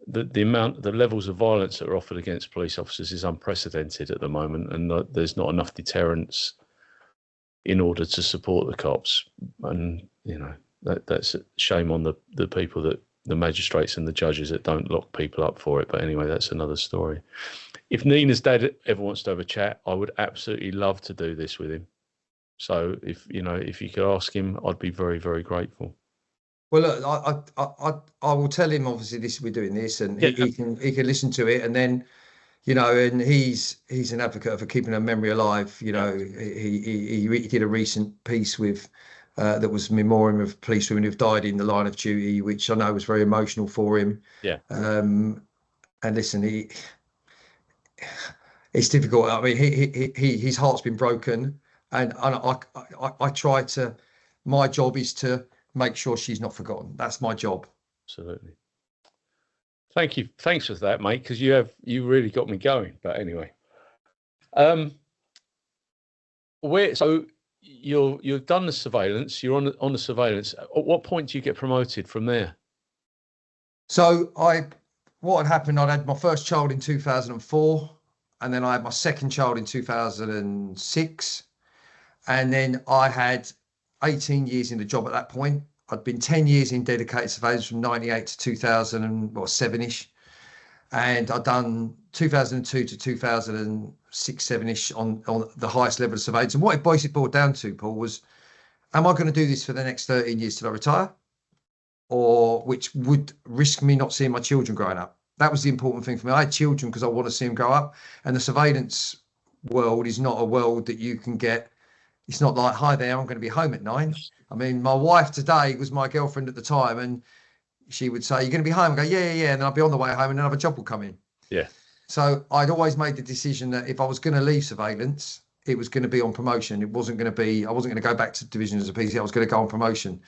the levels of violence that are offered against police officers is unprecedented at the moment, and there's not enough deterrence in order to support the cops. And that's a shame on the people, that the magistrates and the judges, that don't lock people up for it. But anyway, that's another story. If Nina's dad ever wants to have a chat, I would absolutely love to do this with him. So if you could ask him, I'd be very, very grateful. Well, look, I will tell him, obviously we're doing this, and he can listen to it, and then and he's an advocate for keeping her memory alive. He did a recent piece with that was memoriam of policewomen who've died in the line of duty, which I know was very emotional for him. Yeah. And listen, it's difficult. I mean, his heart's been broken, and I try to. My job is to make sure she's not forgotten. That's my job. Absolutely. Thank you. Thanks for that, mate, because you really got me going. But anyway, so you've done the surveillance. You're on the surveillance. At what point do you get promoted from there? So what had happened? I'd had my first child in 2004, and then I had my second child in 2006, and then I had 18 years in the job at that point. I'd been 10 years in dedicated surveillance from 98 to 2007-ish. And I'd done 2002 to 2006, 7-ish on the highest level of surveillance. And what it basically boiled down to, Paul, was, am I going to do this for the next 13 years till I retire? Or which would risk me not seeing my children growing up? That was the important thing for me. I had children because I want to see them grow up. And the surveillance world is not a world that you can get. It's not like, hi there, I'm going to be home at 9. I mean, my wife today was my girlfriend at the time, and she would say, you're going to be home? I go, yeah. And then I'd be on the way home, and another job will come in. Yeah. So I'd always made the decision that if I was going to leave surveillance, it was going to be on promotion. I wasn't going to go back to division as a PC. I was going to go on promotion.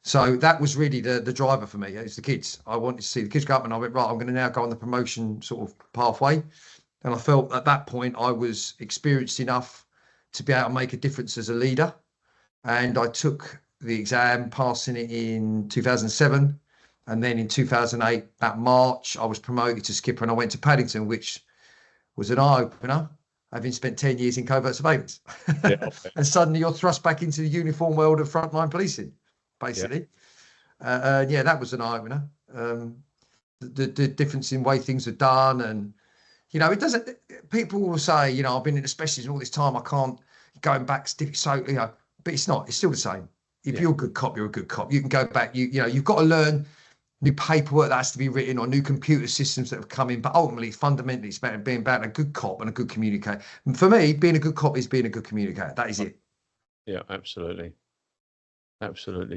So that was really the driver for me. It's the kids. I wanted to see the kids go up, and I went, right, I'm going to now go on the promotion sort of pathway. And I felt at that point I was experienced enough to be able to make a difference as a leader. And I took the exam, passing it in 2007. And then in 2008, that March, I was promoted to skipper, and I went to Paddington, which was an eye-opener, having spent 10 years in covert surveillance. Yeah. And suddenly you're thrust back into the uniform world of frontline policing, basically. Yeah, that was an eye-opener. The difference in way things are done, and it doesn't. People will say, I've been in a specialist all this time, I can't going back. So but it's not. It's still the same. If you're a good cop, you're a good cop. You can go back. You've got to learn new paperwork that has to be written, or new computer systems that have come in. But ultimately, fundamentally, it's about being a good cop and a good communicator. And for me, being a good cop is being a good communicator. That is it. Yeah, absolutely.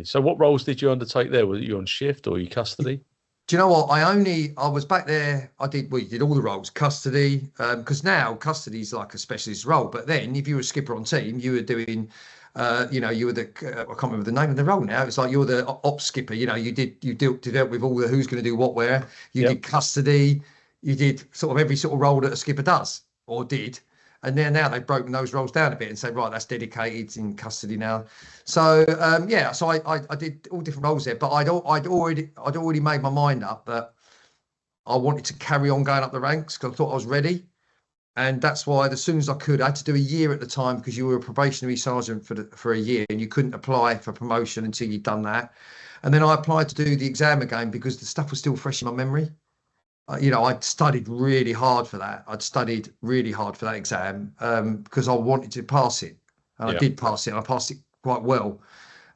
So what roles did you undertake there? Were you on shift or you custody? Do you know what? I was back there. We did all the roles, custody, because now custody is like a specialist role. But then if you were a skipper on team, you were doing, you were the, I can't remember the name of the role now. It's like you're the ops skipper. You dealt with all the who's going to do what where. You did custody. you did sort of every sort of role that a skipper does or did. And then now they've broken those roles down a bit and said, right, that's dedicated in custody now. So yeah, so I did all different roles there, but I'd already made my mind up that I wanted to carry on going up the ranks because I thought I was ready. And that's why as soon as I could, I had to do a year at the time because you were a probationary sergeant for a year and you couldn't apply for promotion until you'd done that. And then I applied to do the exam again because the stuff was still fresh in my memory. I'd studied really hard for that. I'd studied really hard for that exam because I wanted to pass it. And I did pass it, and I passed it quite well.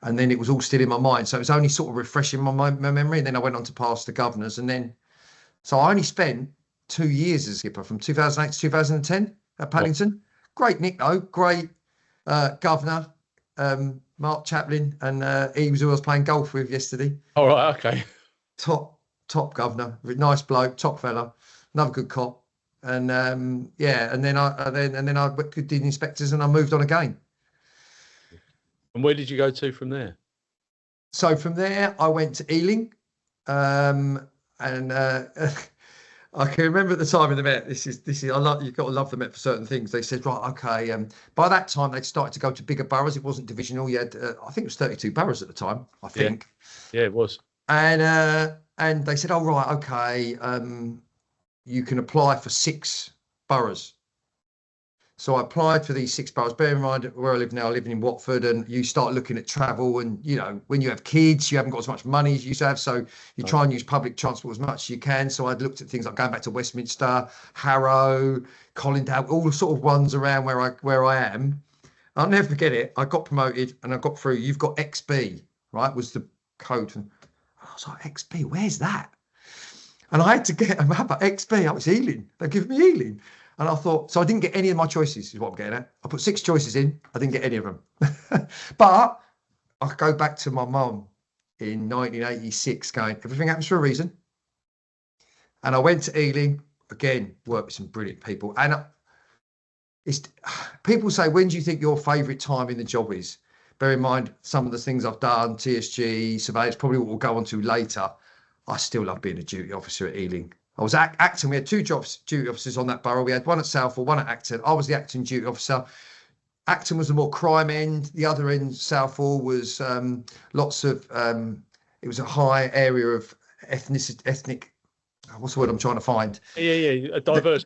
And then it was all still in my mind. So it was only sort of refreshing my memory. And then I went on to pass the governors. And then, so I only spent 2 years as a skipper from 2008 to 2010 at Paddington. Great Nick, though. Great governor, Mark Chaplin. And he was who I was playing golf with yesterday. All right, okay. Top governor, nice bloke, top fella, another good cop, and and then I did inspectors and I moved on again. And where did you go to from there? So from there I went to Ealing, and I can remember at the time in the Met. This is you've got to love the Met for certain things. They said, right, okay. By that time they'd started to go to bigger boroughs. It wasn't divisional. You had I think it was 32 boroughs at the time. I think. Yeah, it was. And they said, oh, right, okay, you can apply for 6 boroughs. So I applied for these 6 boroughs. Bear in mind where I live now, I live in Watford, and you start looking at travel. And, when you have kids, you haven't got as much money as you used to have. So you try and use public transport as much as you can. So I'd looked at things like going back to Westminster, Harrow, Colindale, all the sort of ones around where I am. I'll never forget it. I got promoted and I got through. You've got XB, right, was the code. I was like, XB, where's that? And I had to get a map at XB. I was Ealing. They give me Ealing. And I thought, so I didn't get any of my choices, is what I'm getting at. I put 6 choices in. I didn't get any of them. But I go back to my mum in 1986 going, everything happens for a reason. And I went to Ealing, again, worked with some brilliant people. And people say, when do you think your favourite time in the job is? Bear in mind, some of the things I've done, TSG, surveillance, probably what we'll go on to later. I still love being a duty officer at Ealing. I was Acton. We had 2 duty officers on that borough. We had one at Southall, one at Acton. I was the Acton duty officer. Acton was the more crime end. The other end, Southall, was lots of, it was a high area of ethnic, what's the word I'm trying to find? Yeah, a diverse.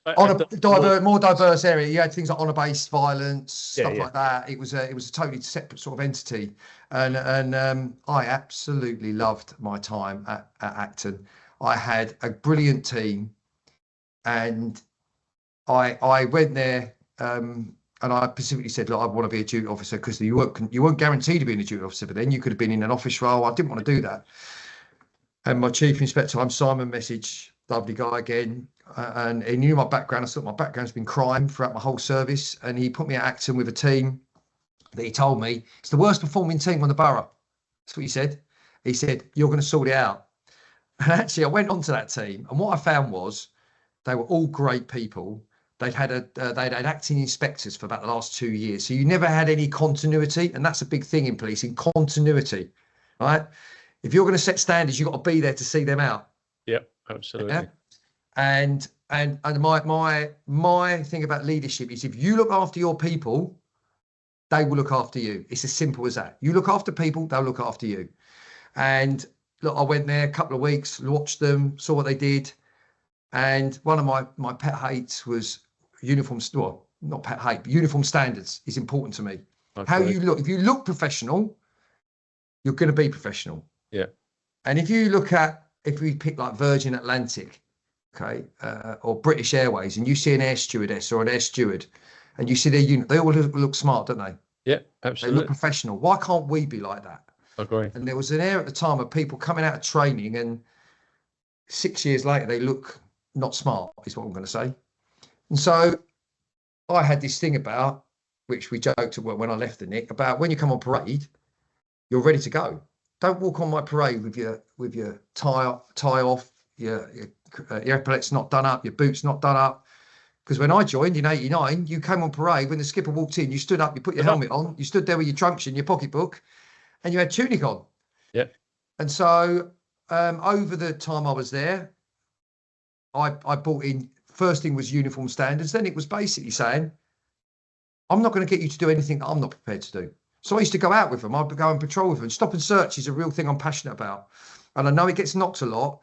More diverse area. You had things like honour-based violence, stuff like that. It was a totally separate sort of entity, and I absolutely loved my time at Acton. I had a brilliant team, and I went there, and I specifically said, look, I want to be a duty officer because you weren't guaranteed to be a duty officer, but then you could have been in an office role. I didn't want to do that. And my chief inspector, I'm Simon Message, lovely guy again, and he knew my background. I thought my background's been crime throughout my whole service, and he put me at Acton with a team that he told me it's the worst performing team on the borough. That's what he said. He said, you're going to sort it out. And actually, I went on to that team, and what I found was they were all great people. They'd had acting inspectors for about the last 2 years, so you never had any continuity, and that's a big thing in policing, continuity, right? If you're going to set standards, you've got to be there to see them out. Yep, absolutely. Yeah? And my thing about leadership is if you look after your people, they will look after you. It's as simple as that. You look after people, they'll look after you. And look, I went there a couple of weeks, watched them, saw what they did. And one of my pet hates was uniform, well, not pet hate, but uniform standards is important to me. Okay. How you look, if you look professional, you're going to be professional. Yeah. And if we pick like Virgin Atlantic, okay, or British Airways, and you see an air stewardess or an air steward, and you see their unit, they all look smart, don't they? Yeah, absolutely. They look professional. Why can't we be like that? I agree. And there was an era at the time of people coming out of training, and 6 years later, they look not smart, is what I'm going to say. And so I had this thing about, which we joked about when I left the Nick, about when you come on parade, you're ready to go. Don't walk on my parade with your tie off, your epaulets not done up, your boots not done up. Because when I joined in '89, you came on parade. When the skipper walked in, you stood up, you put your helmet on, you stood there with your truncheon, your pocketbook, and you had tunic on. Yeah. And so over the time I was there, I brought in, first thing was uniform standards. Then it was basically saying, I'm not going to get you to do anything that I'm not prepared to do. So I used to go out with them. I'd go and patrol with them. Stop and search is a real thing I'm passionate about. And I know it gets knocked a lot,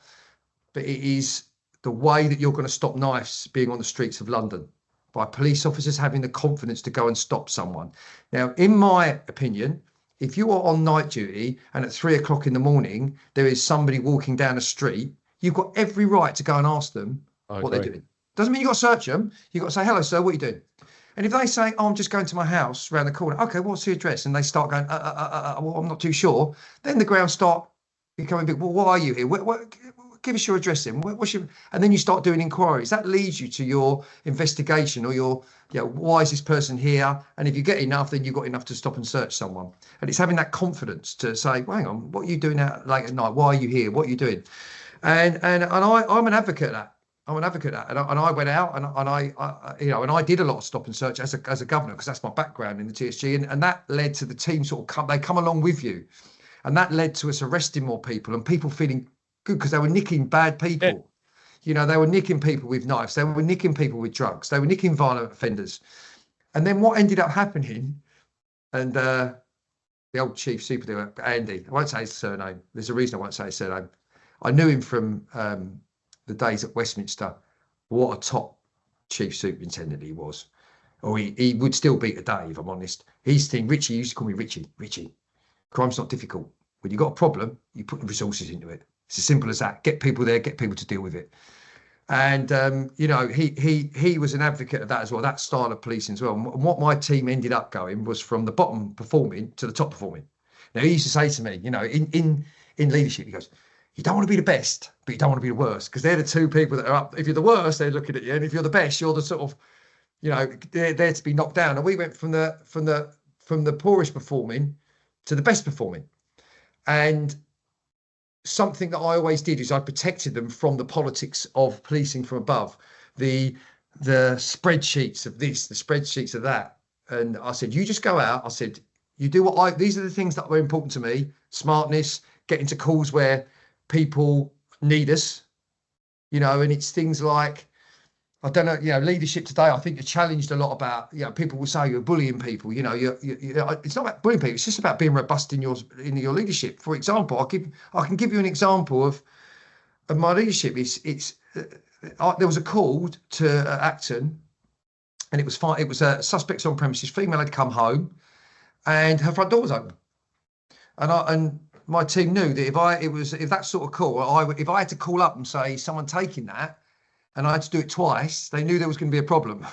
but it is the way that you're going to stop knives being on the streets of London, by police officers having the confidence to go and stop someone. Now, in my opinion, if you are on night duty and at 3 o'clock in the morning, there is somebody walking down a street, you've got every right to go and ask them what they're doing. Doesn't mean you've got to search them. You've got to say, hello, sir, what are you doing? And if they say, oh, I'm just going to my house around the corner. Okay, what's the address? And they start going, well, I'm not too sure. Then the ground start becoming big. Well, why are you here? Give us your address in. And then you start doing inquiries. That leads you to your investigation or your, why is this person here? And if you get enough, then you've got enough to stop and search someone. And it's having that confidence to say, well, hang on, what are you doing out late at night? Why are you here? What are you doing? And I'm an advocate of that. I'm an advocate of that, and I went out and I did a lot of stop and search as a governor, because that's my background in the TSG, and that led to the team they come along with you, and that led to us arresting more people and people feeling good because they were nicking bad people. Yeah. They were nicking people with knives, they were nicking people with drugs, they were nicking violent offenders. And then what ended up happening, and the old chief super Andy, I won't say his surname. There's a reason I won't say his surname. I knew him from the days at Westminster. What a top chief superintendent he was. Or he would still be today, if I'm honest. His thing, Richie, he used to call me Richie. Crime's not difficult. When you've got a problem, you put the resources into it. It's as simple as that. Get people there, get people to deal with it. And he was an advocate of that as well, that style of policing as well. And what my team ended up going was from the bottom performing to the top performing. Now, he used to say to me, in leadership, he goes, you don't want to be the best, but you don't want to be the worst, because they're the two people that are up. If you're the worst, they're looking at you, and if you're the best, you're the sort of, they're there to be knocked down. And we went from the poorest performing to the best performing. And something that I always did is I protected them from the politics of policing from above, the spreadsheets of this, the spreadsheets of that. And I said, you just go out. I said, you do these are the things that were important to me: smartness, get into calls where people need us, and it's things like, I don't know, leadership today. I think you're challenged a lot about, people will say you're bullying people. It's not about bullying people. It's just about being robust in your leadership. For example, I can give you an example of my leadership. There was a call to Acton, and it was fine. It was a suspects on premises. Female had come home, and her front door was open, and my team knew that if that sort of call, if I had to call up and say someone taking that, and I had to do it twice, they knew there was going to be a problem.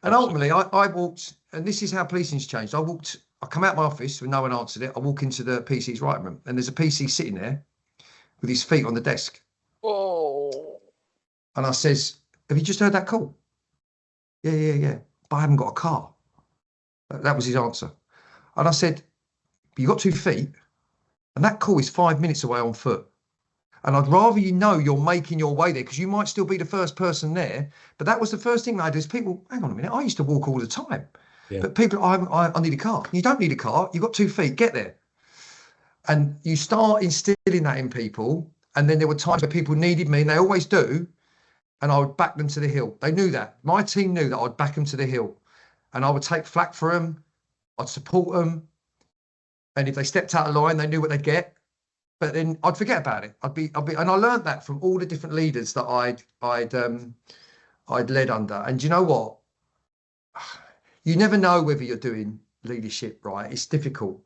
And ultimately, I walked, and this is how policing's changed. I come out my office when no one answered it. I walk into the PC's writing room, and there's a PC sitting there with his feet on the desk. Oh. And I says, have you just heard that call? Yeah. But I haven't got a car. That was his answer. And I said, you got 2 feet? And that call is 5 minutes away on foot. And I'd rather you're making your way there, because you might still be the first person there. But that was the first thing I did, is people, hang on a minute, I used to walk all the time. Yeah. But people, I need a car. You don't need a car. You've got 2 feet, get there. And you start instilling that in people. And then there were times where people needed me, and they always do. And I would back them to the hill. They knew that. My team knew that I'd back them to the hill. And I would take flak for them. I'd support them. And if they stepped out of line, they knew what they'd get. But then I'd forget about it. I'd be, and I learned that from all the different leaders that I'd led under. And you know what? You never know whether you're doing leadership right. It's difficult.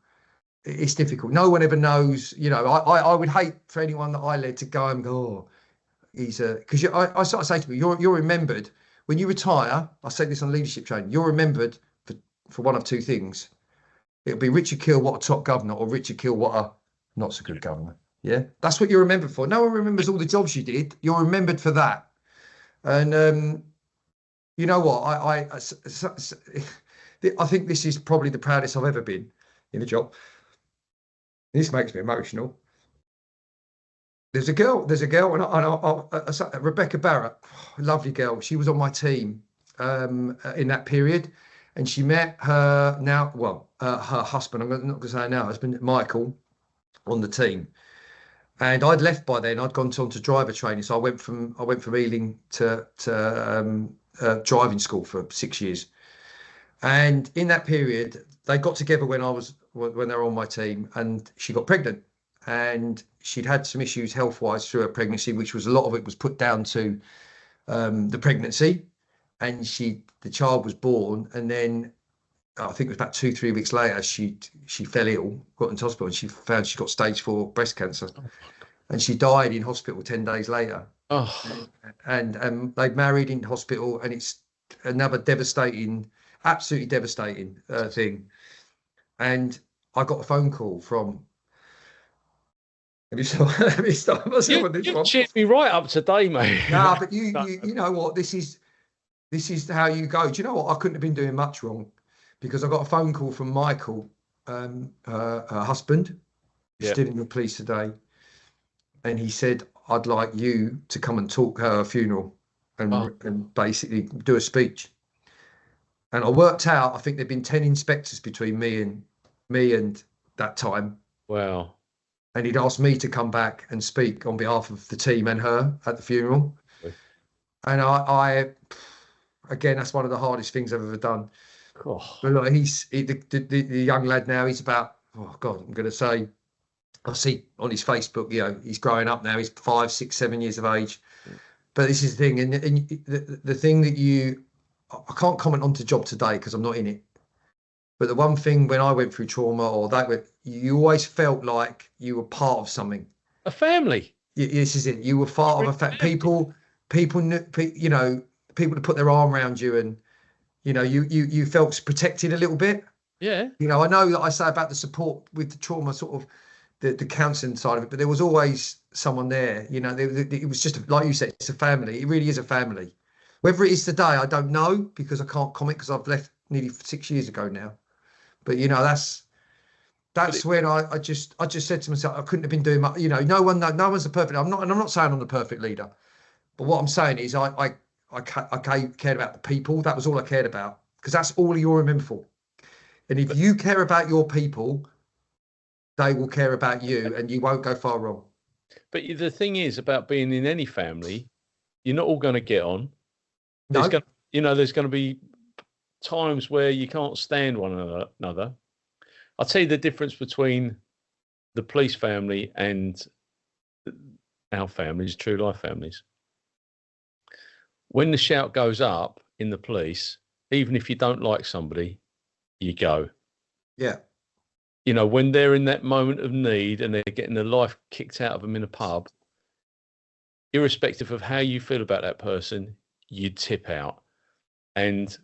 It's difficult. No one ever knows. I would hate for anyone that I led to go and go, oh, because I sort of say to people, you're remembered when you retire. I say this on leadership training. You're remembered for one of 2 things. It'll be Richard Keil, what a top governor, or Richard Keil, what a not so good governor. Yeah, that's what you're remembered for. No one remembers all the jobs you did. You're remembered for that. And you know what? I think this is probably the proudest I've ever been in a job. This makes me emotional. There's a girl, and Rebecca Barrett, lovely girl. She was on my team in that period. And she met her her husband, I'm not going to say now, husband, Michael, on the team. And I'd left by then. I'd gone on to driver training, so I went from Ealing to driving school for 6 years. And in that period, they got together when they were on my team, and she got pregnant, and she'd had some issues health-wise through her pregnancy, which was a lot of it was put down to the pregnancy, and the child was born, and then I think it was about 2, 3 weeks later, she fell ill, got into hospital, and she found she got stage 4 breast cancer, and she died in hospital 10 days later. Oh, And they married in hospital, and it's another devastating, absolutely devastating thing. And I got a phone call from. Let me start myself on this you one. cheered me right up today, mate. Nah, but you know what? This is how you go. Do you know what? I couldn't have been doing much wrong, because I got a phone call from Michael, her husband, who's still in the police today, and he said, "I'd like you to come and talk at her funeral and basically do a speech." And I worked out, I think there'd been 10 inspectors between me and that time. Wow. And he'd asked me to come back and speak on behalf of the team and her at the funeral. And I again, that's one of the hardest things I've ever done. Oh. But like, the young lad now, he's about, oh God, I'm going to say, I see on his Facebook, he's growing up now. He's 5, 6, 7 years of age. But this is the thing. And the thing that I can't comment on the job today because I'm not in it. But the one thing when I went through trauma you always felt like you were part of something. A family. This is it. You were part of a people to put their arm around you, and you felt protected a little bit. Yeah. I know that I say about the support with the trauma, sort of the counselling side of it, but there was always someone there. It was just like you said, it's a family. It really is a family. Whether it is today, I don't know, because I can't comment, because I've left nearly 6 years ago now. But that's when I just said to myself, I couldn't have been doing much. No one's a perfect. I'm not saying I'm the perfect leader, but what I'm saying is I cared about the people. That was all I cared about, because that's all you'll remember for. And if you care about your people, they will care about you, and you won't go far wrong. But the thing is about being in any family, you're not all going to get on. There's going to be times where you can't stand one another. I'll tell you the difference between the police family and our families, true life families. When the shout goes up in the police, even if you don't like somebody, you go. Yeah. When they're in that moment of need and they're getting the life kicked out of them in a pub, irrespective of how you feel about that person, you tip out. And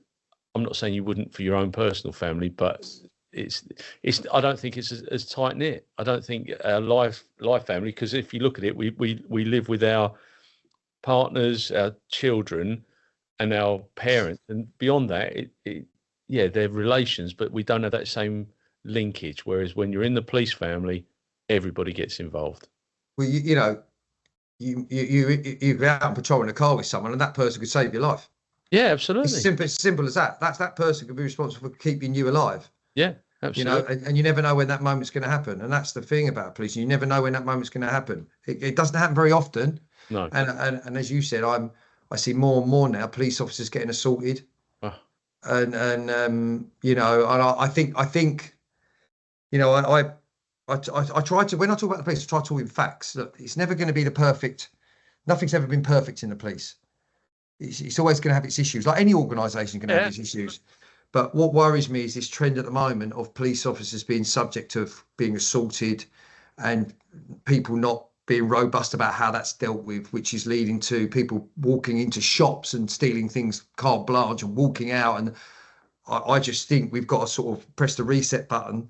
I'm not saying you wouldn't for your own personal family, but it's. I don't think it's as tight knit. I don't think our life family, because if you look at it, we live with our partners, our children, and our parents, and beyond that, they're relations, but we don't have that same linkage. Whereas when you're in the police family, everybody gets involved. Well, you go out on patrol in a car with someone, and that person could save your life. Yeah, absolutely. It's simple as that. That person could be responsible for keeping you alive. Yeah, absolutely. And you never know when that moment's going to happen. And that's the thing about police. You never know when that moment's going to happen. It doesn't happen very often. No. And as you said, I see more and more now police officers getting assaulted. Oh. And I think I try to, when I talk about the police, I try to talk in facts. Look, it's never going to be nothing's ever been perfect in the police. It's always going to have its issues, like any organisation can have its issues. But what worries me is this trend at the moment of police officers being subject to being assaulted, and people not being robust about how that's dealt with, which is leading to people walking into shops and stealing things carte blanche and walking out. And I just think we've got to sort of press the reset button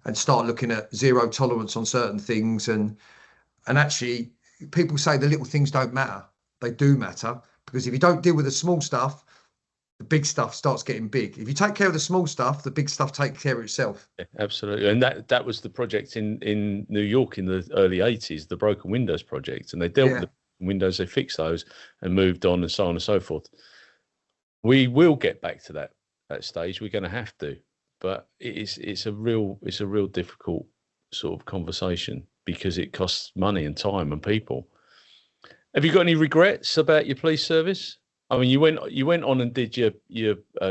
and start looking at zero tolerance on certain things. And actually, people say the little things don't matter. They do matter, because if you don't deal with the small stuff, the big stuff starts getting big. If you take care of the small stuff, the big stuff takes care of itself. Yeah, absolutely. And that was the project in New York in the early 80s, the Broken Windows Project. And they dealt with the windows, they fixed those and moved on, and so on and so forth. We will get back to that stage. We're going to have to. But it's a real difficult sort of conversation. because it costs money and time and people. Have you got any regrets about your police service? I mean, you went on and did your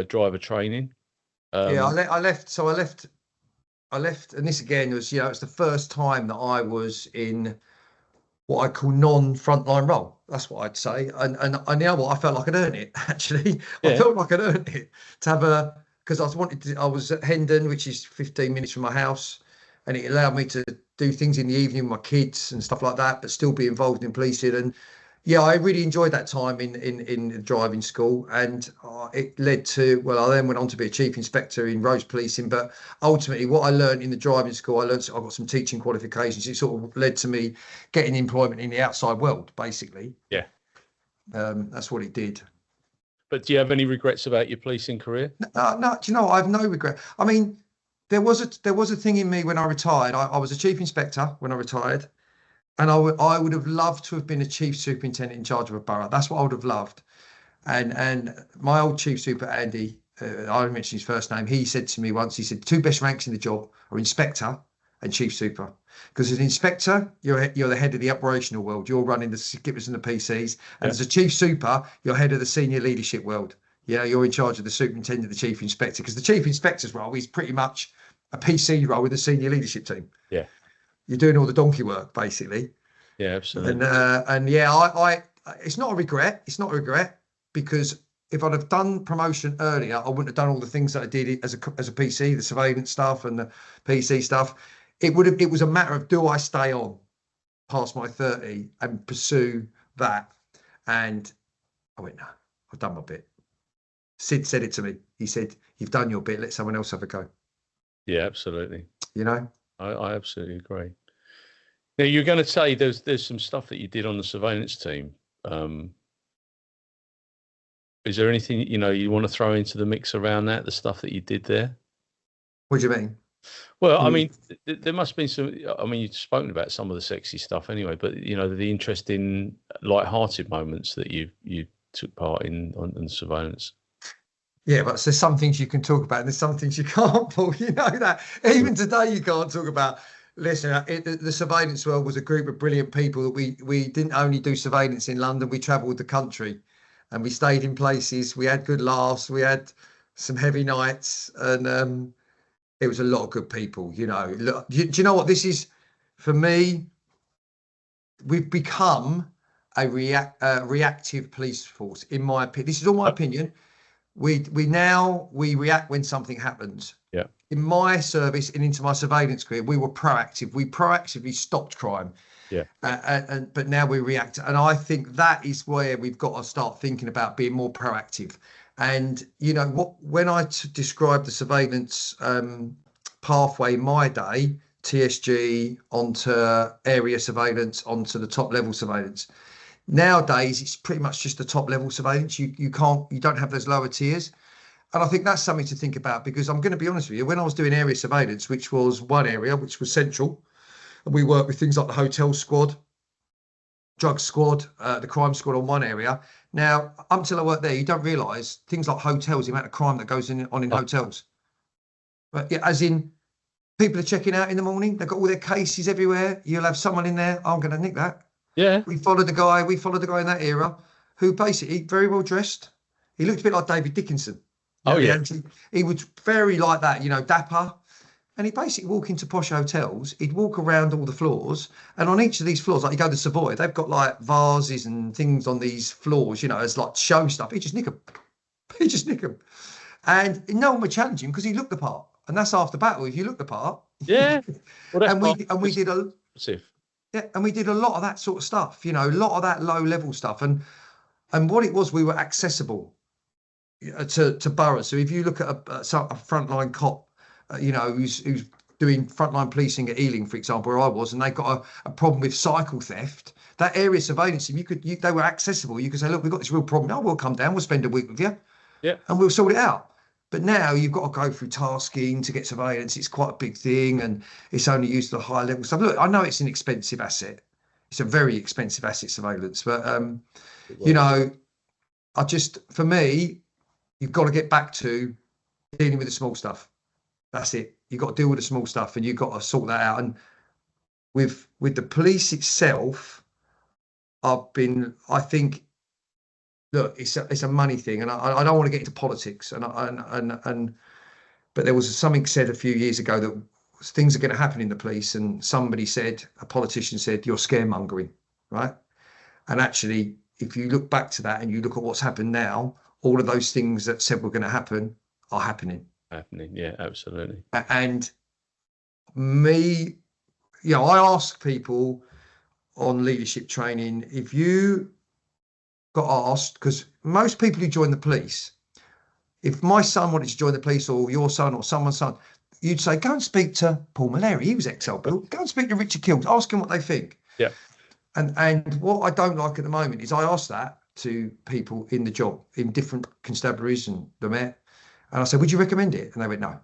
driver training. Yeah, I left. So I left, and this again was, it's the first time that I was in what I call non-frontline role. That's what I'd say. And you know what? I felt like I'd earned it, actually. Yeah. I felt like I'd earned it to have because I was at Hendon, which is 15 minutes from my house, and it allowed me to do things in the evening with my kids and stuff like that, but still be involved in policing. And yeah, I really enjoyed that time in the driving school, and it led to, well, I then went on to be a chief inspector in roads policing. But ultimately, what I learned in the driving school, I got some teaching qualifications. It sort of led to me getting employment in the outside world, basically. Yeah, that's what it did. But do you have any regrets about your policing career? No, do you know, I have no regret. I mean, there was a thing in me when I retired. I was a chief inspector when I retired. And I would have loved to have been a chief superintendent in charge of a borough. That's what I would have loved. And my old chief super, Andy, I won't mention his first name, he said to me once, he said, two best ranks in the job are inspector and chief super. Because as an inspector, you're the head of the operational world. You're running the skippers and the PCs. And as a chief super, you're head of the senior leadership world. You're in charge of the superintendent, the chief inspector. Because the chief inspector's role is pretty much a PC role with the senior leadership team. Yeah. You're doing all the donkey work, basically. Yeah, absolutely. And yeah, it's not a regret. It's not a regret, because if I'd have done promotion earlier, I wouldn't have done all the things that I did as a PC, the surveillance stuff and the PC stuff. It was a matter of, do I stay on past my 30 and pursue that? And I went, no, I've done my bit. Sid said it to me. He said, you've done your bit. Let someone else have a go. Yeah, absolutely. I absolutely agree. Now, you're going to say there's some stuff that you did on the surveillance team. Is there anything you want to throw into the mix around that, the stuff that you did there? What do you mean? Well, I mean, there must have been some. I mean, you've spoken about some of the sexy stuff anyway, but the interesting, light-hearted moments that you took part in on surveillance. Yeah, but there's some things you can talk about, and there's some things you can't, Paul. You know that. Even today, you can't talk about. Listen, the surveillance world was a group of brilliant people that we didn't only do surveillance in London. We travelled the country, and we stayed in places. We had good laughs. We had some heavy nights, and it was a lot of good people. Look, do you know what this is? For me, we've become a reactive police force. In my opinion, this is all my opinion. We react when something happens. Yeah. In my service and into my surveillance career, we were proactive. We proactively stopped crime. Yeah. But now we react, and I think that is where we've got to start thinking about being more proactive. And when I describe the surveillance pathway in my day, TSG onto area surveillance onto the top level surveillance. Nowadays, it's pretty much just the top level surveillance. You don't have those lower tiers. And I think that's something to think about, because I'm going to be honest with you, when I was doing area surveillance, which was one area, which was central, and we worked with things like the hotel squad, drug squad, the crime squad on one area. Now, up until I worked there, you don't realise things like hotels, the amount of crime that goes on in hotels. But yeah, as in, people are checking out in the morning, they've got all their cases everywhere. You'll have someone in there, I'm going to nick that. Yeah. We followed the guy in that era who basically very well dressed. He looked a bit like David Dickinson. Oh, yeah. He was very like that, dapper. And he'd basically walk into posh hotels. He'd walk around all the floors. And on each of these floors, like you go to Savoy, they've got like vases and things on these floors, as like show stuff. He'd just nick them. And no one would challenge him because he looked the part. And that's half the battle. If you look the part. Yeah. Well, and we did a... Yeah, and we did a lot of that sort of stuff, a lot of that low level stuff. And what it was, we were accessible to boroughs. So if you look at a frontline cop, who's doing frontline policing at Ealing, for example, where I was, and they got a problem with cycle theft, that area surveillance team, they were accessible. You could say, look, we've got this real problem. Oh, we'll come down, we'll spend a week with you. Yeah. And we'll sort it out. But now you've got to go through tasking to get surveillance. It's quite a big thing, and it's only used to the high level stuff. Look, I know it's an expensive asset. It's a very expensive asset, surveillance. But, for me, you've got to get back to dealing with the small stuff. That's it. You've got to deal with the small stuff, and you've got to sort that out. And with the police itself, I think, look, it's a money thing, and I don't want to get into politics, but there was something said a few years ago that things are going to happen in the police, and a politician said, you're scaremongering, right? And actually, if you look back to that and you look at what's happened now, all of those things that said were going to happen are happening. Yeah, absolutely. And me, I ask people on leadership training, if you got asked, because most people who join the police, if my son wanted to join the police, or your son or someone's son, you'd say, go and speak to Paul Mallory. He was ex-LB. Go and speak to Richard Keil. Ask him what they think. Yeah. And what I don't like at the moment is I ask that to people in the job, in different constabularies and the Met. And I said, would you recommend it? And they went, no.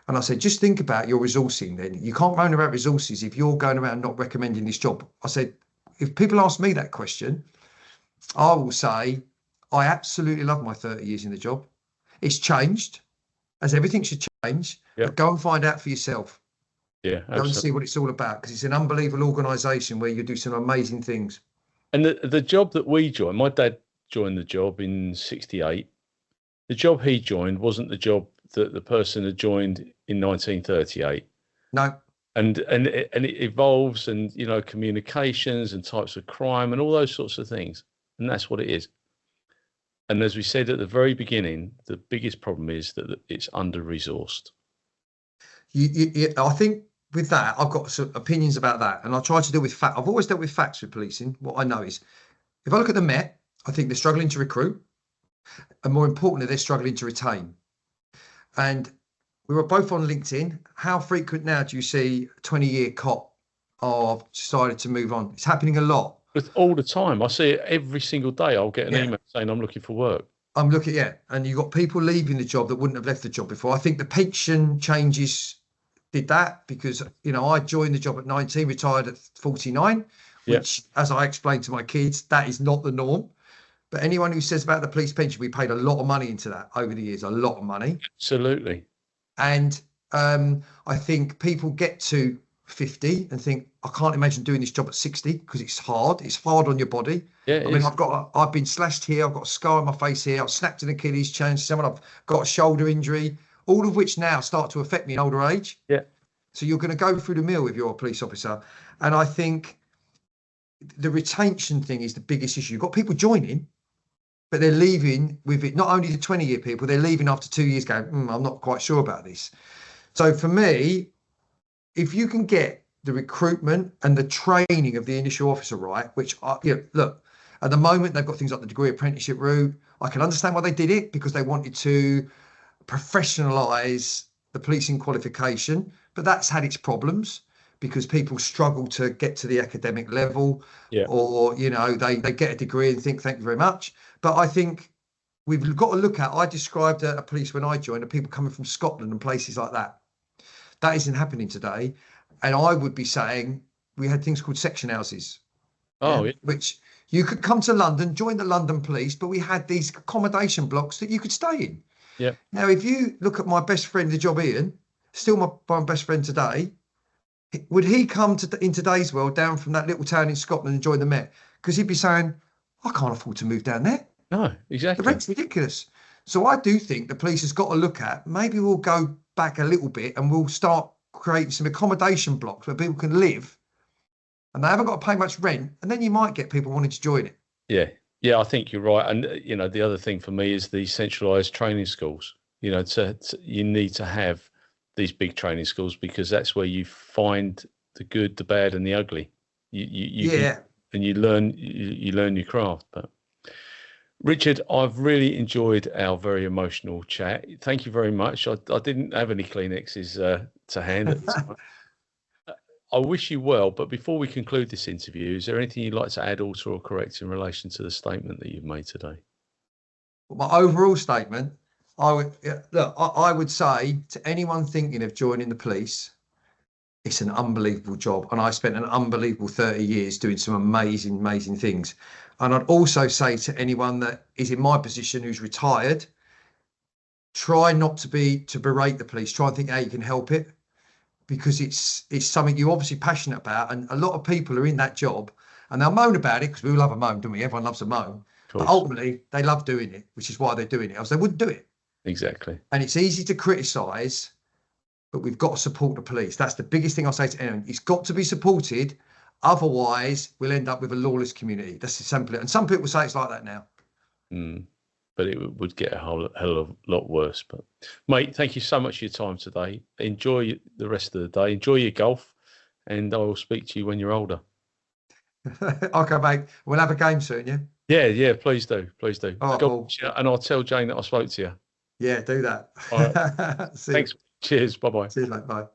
And I said, just think about your resourcing then. You can't moan about resources if you're going around not recommending this job. I said, if people ask me that question, I will say, I absolutely love my 30 years in the job. It's changed, as everything should change. Yeah. But go and find out for yourself. Yeah, absolutely. Go and see what it's all about, because it's an unbelievable organisation where you do some amazing things. And the job that we joined, my dad joined the job in '68. The job he joined wasn't the job that the person had joined in 1938. No. And it evolves, and communications and types of crime and all those sorts of things. And that's what it is. And as we said at the very beginning, the biggest problem is that it's under-resourced. I think with that, I've got some opinions about that. And I try to deal with facts. I've always dealt with facts with policing. What I know is, if I look at the Met, I think they're struggling to recruit. And more importantly, they're struggling to retain. And we were both on LinkedIn. How frequent now do you see a 20-year cop decided to move on? It's happening a lot. It's all the time. I see it every single day. I'll get an email saying I'm looking for work. And you've got people leaving the job that wouldn't have left the job before. I think the pension changes did that, because I joined the job at 19, retired at 49, which, as I explained to my kids, that is not the norm. But anyone who says about the police pension, we paid a lot of money into that over the years, a lot of money. Absolutely. And I think people get to 50 and think, I can't imagine doing this job at 60, because it's hard. It's hard on your body. Yeah, I mean, I've been slashed here. I've got a scar on my face here. I've snapped an Achilles, changed someone. I've got a shoulder injury, all of which now start to affect me in older age. Yeah. So you're going to go through the mill if you're a police officer. And I think the retention thing is the biggest issue. You've got people joining, but they're leaving with it. Not only the 20-year people, they're leaving after 2 years going, I'm not quite sure about this. So for me, if you can get the recruitment and the training of the initial officer right, which look, at the moment they've got things like the degree apprenticeship route. I can understand why they did it, because they wanted to professionalise the policing qualification, but that's had its problems, because people struggle to get to the academic level, or they get a degree and think, thank you very much. But I think we've got to look at, I described a police when I joined, of people coming from Scotland and places like that. That isn't happening today. And I would be saying we had things called section houses. Which you could come to London, join the London police, but we had these accommodation blocks that you could stay in. Yeah. Now, if you look at my best friend, the job Ian, still my best friend today, would he come in today's world down from that little town in Scotland and join the Met? Because he'd be saying, I can't afford to move down there. No, exactly. The rent's ridiculous. So I do think the police has got to look at, maybe we'll go back a little bit and we'll start creating some accommodation blocks where people can live and they haven't got to pay much rent, and then you might get people wanting to join it. Yeah, I think you're right. And the other thing for me is the centralized training schools. You need to have these big training schools, because that's where you find the good, the bad, and the ugly. You learn your craft. But Richard, I've really enjoyed our very emotional chat. Thank you very much. I didn't have any Kleenexes to hand at the time. I wish you well, but before we conclude this interview, is there anything you'd like to add, alter, or correct in relation to the statement that you've made today? My overall statement, I would say to anyone thinking of joining the police, it's an unbelievable job. And I spent an unbelievable 30 years doing some amazing, amazing things. And I'd also say to anyone that is in my position who's retired, try not to berate the police. Try and think how you can help it. because it's something you're obviously passionate about, and a lot of people are in that job and they'll moan about it because we all love a moan, don't we? Everyone loves a moan, but ultimately they love doing it, which is why they're doing it, else they wouldn't do it. Exactly. And it's easy to criticise, but we've got to support the police. That's the biggest thing I'll say to anyone. It's got to be supported. Otherwise, we'll end up with a lawless community. That's the simple. And some people say it's like that now. But it would get a hell of a lot worse. But, mate, thank you so much for your time today. Enjoy the rest of the day. Enjoy your golf. And I will speak to you when you're older. Okay, mate. We'll have a game soon, yeah? Yeah, please do. Please do. All right, Paul. And I'll tell Jane that I spoke to you. Yeah, do that. All right. Thanks. Cheers. Bye-bye. Cheers, mate. Bye.